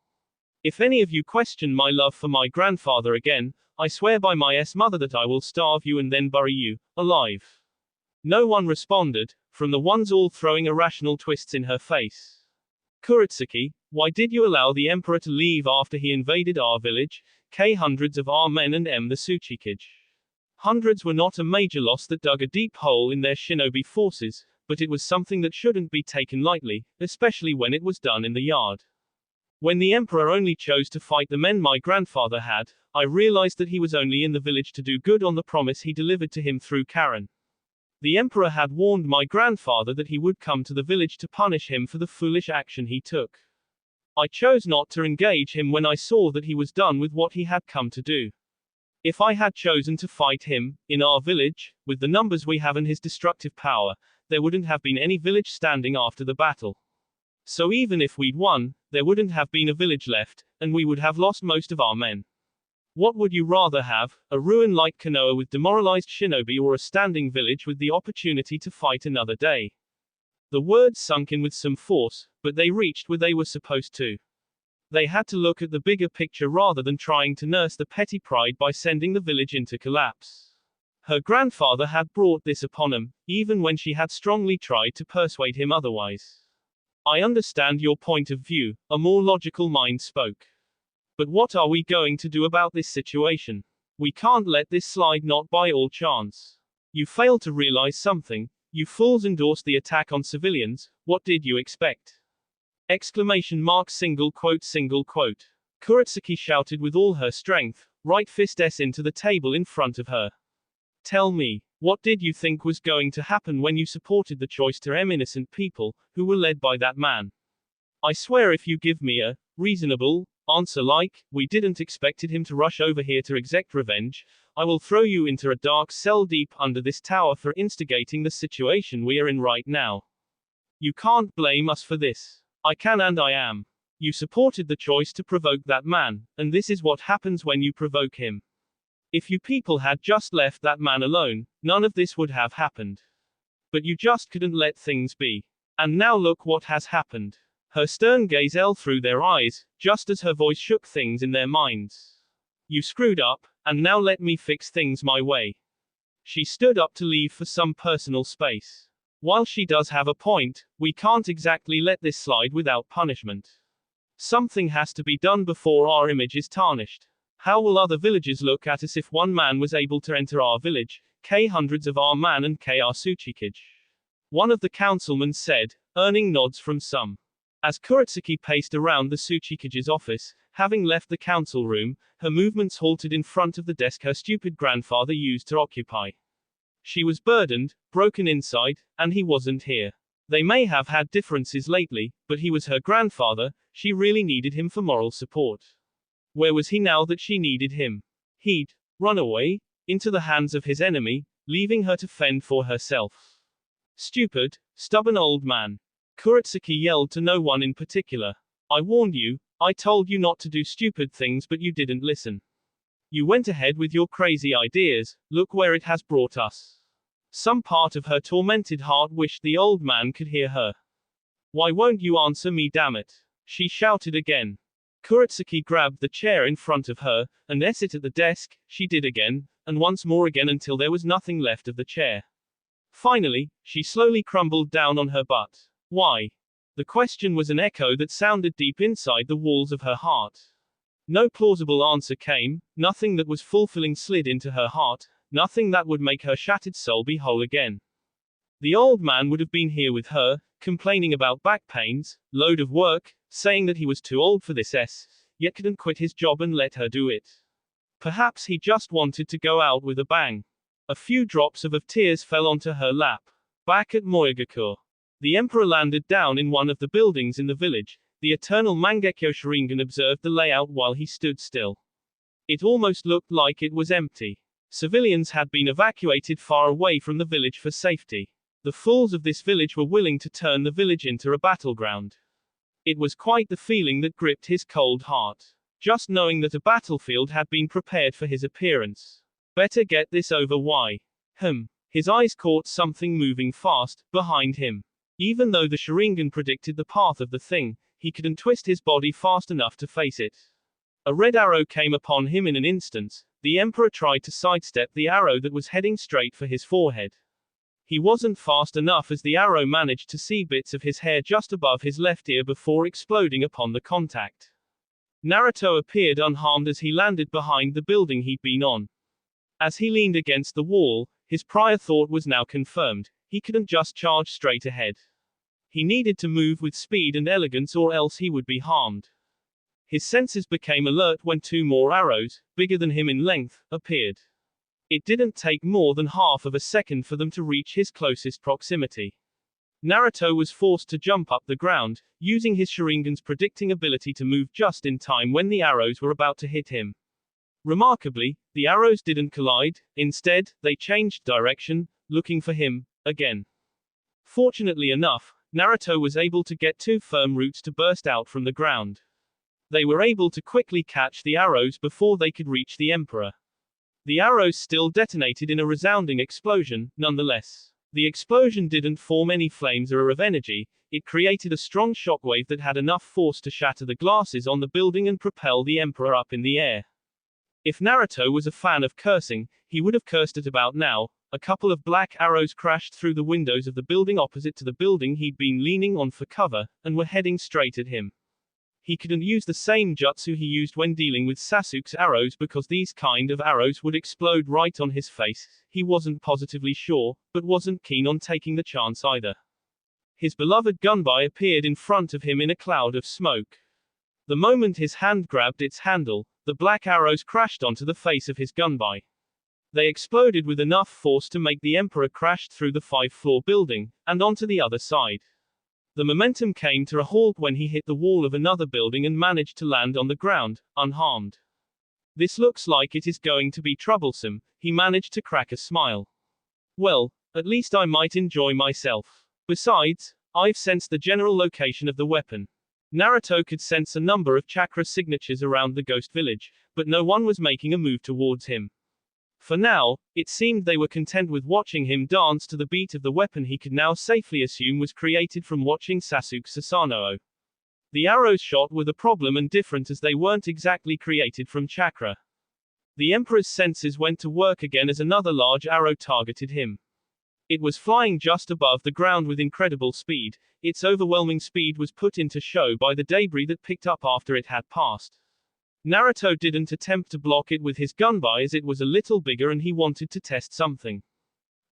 Speaker 1: If any of you question my love for my grandfather again, I swear by my mother that I will starve you and then bury you, alive. No one responded, from the ones all throwing irrational twists in her face. Kuretsuki, why did you allow the emperor to leave after he invaded our village, hundreds of our men and the Tsuchikage? Hundreds were not a major loss that dug a deep hole in their shinobi forces, but it was something that shouldn't be taken lightly, especially when it was done in the yard. When the emperor only chose to fight the men my grandfather had, I realized that he was only in the village to do good on the promise he delivered to him through Karen. The emperor had warned my grandfather that he would come to the village to punish him for the foolish action he took. I chose not to engage him when I saw that he was done with what he had come to do. If I had chosen to fight him, in our village, with the numbers we have and his destructive power, there wouldn't have been any village standing after the battle. So even if we'd won, there wouldn't have been a village left, and we would have lost most of our men. What would you rather have, a ruin like Konoha with demoralized shinobi or a standing village with the opportunity to fight another day? The words sunk in with some force, but they reached where they were supposed to. They had to look at the bigger picture rather than trying to nurse the petty pride by sending the village into collapse. Her grandfather had brought this upon him, even when she had strongly tried to persuade him otherwise. I understand your point of view, a more logical mind spoke. But what are we going to do about this situation? We can't let this slide not by all chance. You fail to realize something. You fools endorsed the attack on civilians. What did you expect? Exclamation mark single quote single quote. Kuretsuki shouted with all her strength, right fist into the table in front of her. Tell me, what did you think was going to happen when you supported the choice to innocent people, who were led by that man? I swear if you give me a reasonable answer like, we didn't expected him to rush over here to exact revenge, I will throw you into a dark cell deep under this tower for instigating the situation we are in right now. You can't blame us for this. I can and I am. You supported the choice to provoke that man, and this is what happens when you provoke him. If you people had just left that man alone, none of this would have happened. But you just couldn't let things be. And now look what has happened. Her stern gaze through their eyes, just as her voice shook things in their minds. You screwed up, and now let me fix things my way. She stood up to leave for some personal space. While she does have a point, we can't exactly let this slide without punishment. Something has to be done before our image is tarnished. How will other villagers look at us if one man was able to enter our village, hundreds of our man and our Tsuchikage? One of the councilmen said, earning nods from some. As Kuretsuki paced around the Tsuchikage's office, having left the council room, her movements halted in front of the desk her stupid grandfather used to occupy. She was burdened, broken inside, and he wasn't here. They may have had differences lately, but he was her grandfather, she really needed him for moral support. Where was he now that she needed him? He'd run away, into the hands of his enemy, leaving her to fend for herself. Stupid, stubborn old man. Kuretsuki yelled to no one in particular. I warned you, I told you not to do stupid things but you didn't listen. You went ahead with your crazy ideas, look where it has brought us. Some part of her tormented heart wished the old man could hear her. Why won't you answer me, damn it? She shouted again. Kuretsuki grabbed the chair in front of her, and as it at the desk, she did again, and once more again until there was nothing left of the chair. Finally, she slowly crumbled down on her butt. Why? The question was an echo that sounded deep inside the walls of her heart. No plausible answer came, nothing that was fulfilling slid into her heart, nothing that would make her shattered soul be whole again. The old man would have been here with her, complaining about back pains, load of work, saying that he was too old for this yet couldn't quit his job and let her do it. Perhaps he just wanted to go out with a bang. A few drops of tears fell onto her lap. Back at Moyogakure, the emperor landed down in one of the buildings in the village. The eternal Mangekyo Sharingan observed the layout while he stood still. It almost looked like it was empty. Civilians had been evacuated far away from the village for safety. The fools of this village were willing to turn the village into a battleground. It was quite the feeling that gripped his cold heart. Just knowing that a battlefield had been prepared for his appearance. Better get this over. Why? His eyes caught something moving fast, behind him. Even though the Sharingan predicted the path of the thing, he couldn't twist his body fast enough to face it. A red arrow came upon him in an instant. The Emperor tried to sidestep the arrow that was heading straight for his forehead. He wasn't fast enough as the arrow managed to see bits of his hair just above his left ear before exploding upon the contact. Naruto appeared unharmed as he landed behind the building he'd been on. As he leaned against the wall, his prior thought was now confirmed. He couldn't just charge straight ahead. He needed to move with speed and elegance or else he would be harmed. His senses became alert when two more arrows, bigger than him in length, appeared. It didn't take more than half of a second for them to reach his closest proximity. Naruto was forced to jump up the ground, using his Sharingan's predicting ability to move just in time when the arrows were about to hit him. Remarkably, the arrows didn't collide, instead, they changed direction, looking for him, again. Fortunately enough, Naruto was able to get two firm roots to burst out from the ground. They were able to quickly catch the arrows before they could reach the Emperor. The arrows still detonated in a resounding explosion, nonetheless. The explosion didn't form any flames or of energy, it created a strong shockwave that had enough force to shatter the glasses on the building and propel the Emperor up in the air. If Naruto was a fan of cursing, he would have cursed at about now. A couple of black arrows crashed through the windows of the building opposite to the building he'd been leaning on for cover, and were heading straight at him. He couldn't use the same jutsu he used when dealing with Sasuke's arrows because these kind of arrows would explode right on his face. He wasn't positively sure, but wasn't keen on taking the chance either. His beloved gunbai appeared in front of him in a cloud of smoke. The moment his hand grabbed its handle, the black arrows crashed onto the face of his gunbai. They exploded with enough force to make the Emperor crash through the 5-floor building, and onto the other side. The momentum came to a halt when he hit the wall of another building and managed to land on the ground, unharmed. This looks like it is going to be troublesome, he managed to crack a smile. Well, at least I might enjoy myself. Besides, I've sensed the general location of the weapon. Naruto could sense a number of chakra signatures around the ghost village, but no one was making a move towards him. For now, it seemed they were content with watching him dance to the beat of the weapon he could now safely assume was created from watching Sasuke Susanoo. The arrows shot were the problem and different as they weren't exactly created from chakra. The Emperor's senses went to work again as another large arrow targeted him. It was flying just above the ground with incredible speed. Its overwhelming speed was put into show by the debris that picked up after it had passed. Naruto didn't attempt to block it with his gunbai as it was a little bigger and he wanted to test something.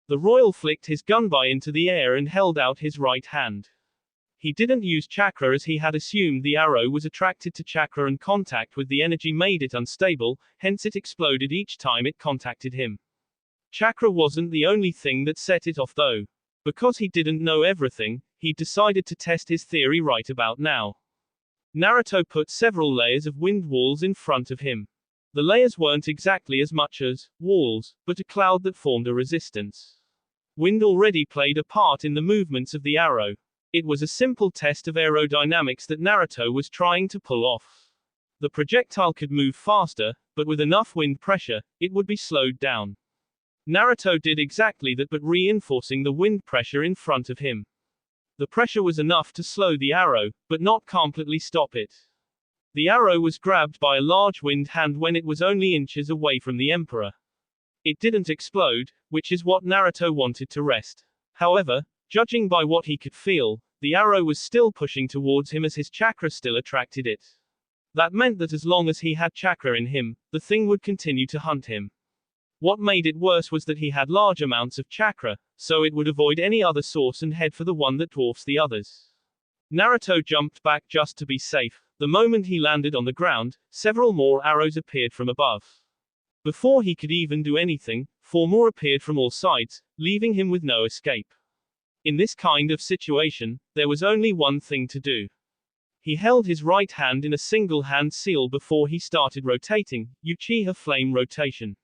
Speaker 1: The royal flicked his gunbai into the air and held out his right hand. He didn't use chakra as he had assumed the arrow was attracted to chakra and contact with the energy made it unstable, hence it exploded each time it contacted him. Chakra wasn't the only thing that set it off though. Because he didn't know everything, he decided to test his theory right about now. Naruto put several layers of wind walls in front of him. The layers weren't exactly as much as walls, but a cloud that formed a resistance. Wind already played a part in the movements of the arrow. It was a simple test of aerodynamics that Naruto was trying to pull off. The projectile could move faster, but with enough wind pressure, it would be slowed down. Naruto did exactly that but reinforcing the wind pressure in front of him. The pressure was enough to slow the arrow, but not completely stop it. The arrow was grabbed by a large wind hand when it was only inches away from the Emperor. It didn't explode, which is what Naruto wanted to rest. However, judging by what he could feel, the arrow was still pushing towards him as his chakra still attracted it. That meant that as long as he had chakra in him, the thing would continue to hunt him. What made it worse was that he had large amounts of chakra, so it would avoid any other source and head for the one that dwarfs the others. Naruto jumped back just to be safe. The moment he landed on the ground, several more arrows appeared from above. Before he could even do anything, 4 more appeared from all sides, leaving him with no escape. In this kind of situation, there was only one thing to do. He held his right hand in a single hand seal before he started rotating, Uchiha flame rotation.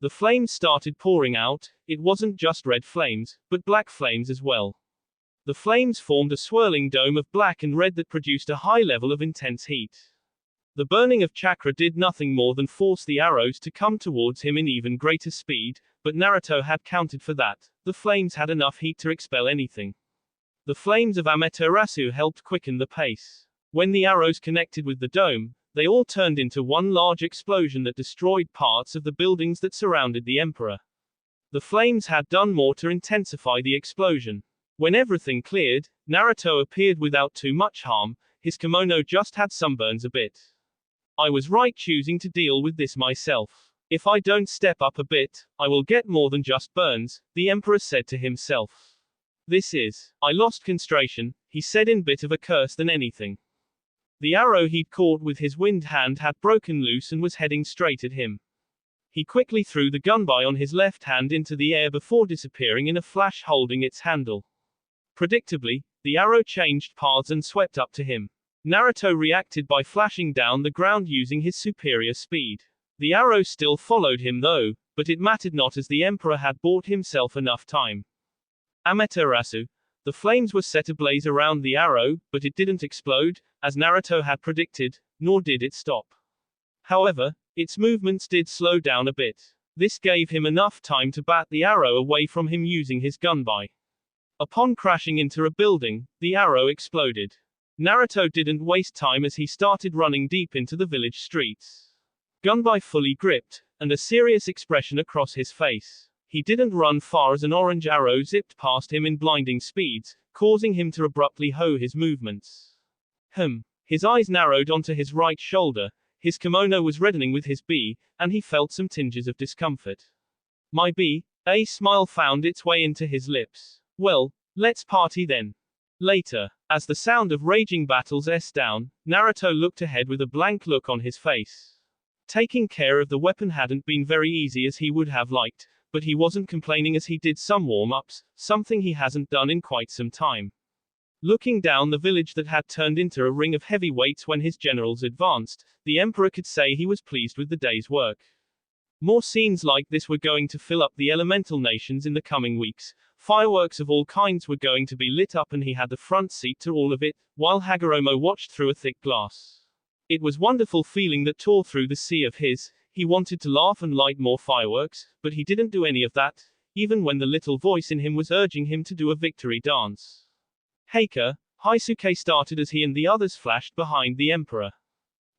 Speaker 1: The flames started pouring out. It wasn't just red flames, but black flames as well. The flames formed a swirling dome of black and red that produced a high level of intense heat. The burning of chakra did nothing more than force the arrows to come towards him in even greater speed, but Naruto had counted for that. The flames had enough heat to expel anything. The flames of Amaterasu helped quicken the pace. When the arrows connected with the dome, they all turned into one large explosion that destroyed parts of the buildings that surrounded the Emperor. The flames had done more to intensify the explosion. When everything cleared, Naruto appeared without too much harm. His kimono just had sunburns a bit. I was right choosing to deal with this myself. If I don't step up a bit, I will get more than just burns, the Emperor said to himself. I lost concentration, he said in bit of a curse than anything. The arrow he'd caught with his wind hand had broken loose and was heading straight at him. He quickly threw the gunbai on his left hand into the air before disappearing in a flash holding its handle. Predictably, the arrow changed paths and swept up to him. Naruto reacted by flashing down the ground using his superior speed. The arrow still followed him though, but it mattered not as the Emperor had bought himself enough time. Amaterasu. The flames were set ablaze around the arrow, but it didn't explode, as Naruto had predicted, nor did it stop. However, its movements did slow down a bit. This gave him enough time to bat the arrow away from him using his gunbai. Upon crashing into a building, the arrow exploded. Naruto didn't waste time as he started running deep into the village streets. Gunbai fully gripped, and a serious expression across his face. He didn't run far as an orange arrow zipped past him in blinding speeds, causing him to abruptly hoe his movements. His eyes narrowed onto his right shoulder, his kimono was reddening with his B, and he felt some tinges of discomfort. My B, a smile found its way into his lips. Well, let's party then. Later, as the sound of raging battles s down, Naruto looked ahead with a blank look on his face. Taking care of the weapon hadn't been very easy as he would have liked, but he wasn't complaining as he did some warm-ups, something he hasn't done in quite some time. Looking down the village that had turned into a ring of heavyweights when his generals advanced, the Emperor could say he was pleased with the day's work. More scenes like this were going to fill up the elemental nations in the coming weeks. Fireworks of all kinds were going to be lit up and he had the front seat to all of it, while Hagoromo watched through a thick glass. It was wonderful feeling that tore through the sea of his. He wanted to laugh and light more fireworks, but he didn't do any of that, even when the little voice in him was urging him to do a victory dance. Heika, Haisuke started as he and the others flashed behind the Emperor.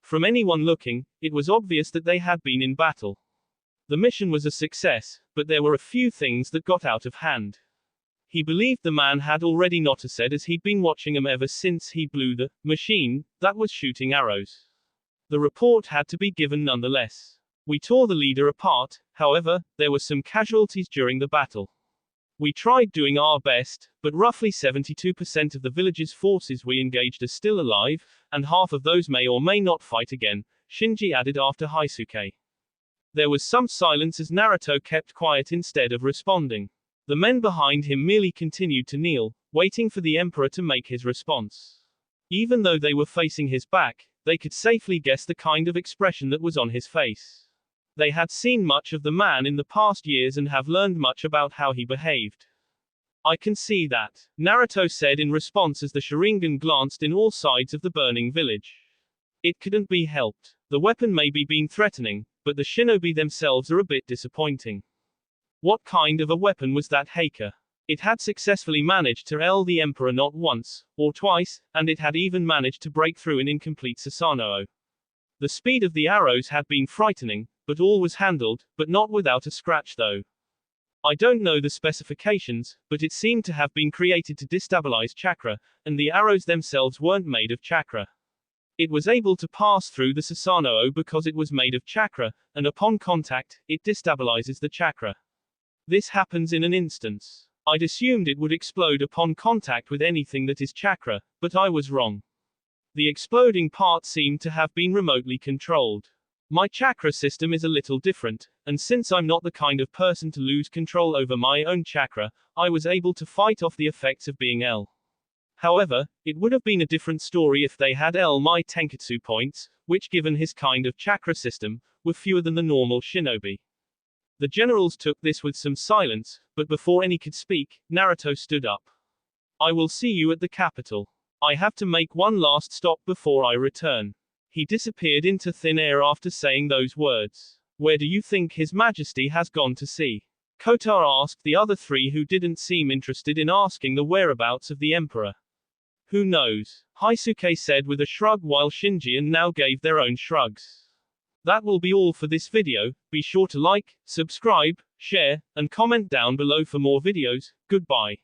Speaker 1: From anyone looking, it was obvious that they had been in battle. The mission was a success, but there were a few things that got out of hand. He believed the man had already noticed as he'd been watching him ever since he blew the machine that was shooting arrows. The report had to be given nonetheless. We tore the leader apart, however, there were some casualties during the battle. We tried doing our best, but roughly 72% of the village's forces we engaged are still alive, and half of those may or may not fight again, Shinji added after Haisuke. There was some silence as Naruto kept quiet instead of responding. The men behind him merely continued to kneel, waiting for the Emperor to make his response. Even though they were facing his back, they could safely guess the kind of expression that was on his face. They had seen much of the man in the past years and have learned much about how he behaved. I can see that, Naruto said in response as the Sharingan glanced in all sides of the burning village. It couldn't be helped. The weapon may be been threatening, but the shinobi themselves are a bit disappointing. What kind of a weapon was that, Heika? It had successfully managed to L the Emperor not once, or twice, and it had even managed to break through an incomplete Susanoo. The speed of the arrows had been frightening, but all was handled, but not without a scratch though. I don't know the specifications, but it seemed to have been created to destabilize chakra, and the arrows themselves weren't made of chakra. It was able to pass through the Susanoo because it was made of chakra, and upon contact, it destabilizes the chakra. This happens in an instance. I'd assumed it would explode upon contact with anything that is chakra, but I was wrong. The exploding part seemed to have been remotely controlled. My chakra system is a little different, and since I'm not the kind of person to lose control over my own chakra, I was able to fight off the effects of being L. However, it would have been a different story if they had L my Tenketsu points, which given his kind of chakra system, were fewer than the normal shinobi. The generals took this with some silence, but before any could speak, Naruto stood up. I will see you at the capital. I have to make one last stop before I return. He disappeared into thin air after saying those words. Where do you think His Majesty has gone to see? Kotar asked the other three who didn't seem interested in asking the whereabouts of the Emperor. Who knows? Haisuke said with a shrug while Shinji and Nao gave their own shrugs. That will be all for this video. Be sure to like, subscribe, share, and comment down below for more videos. Goodbye.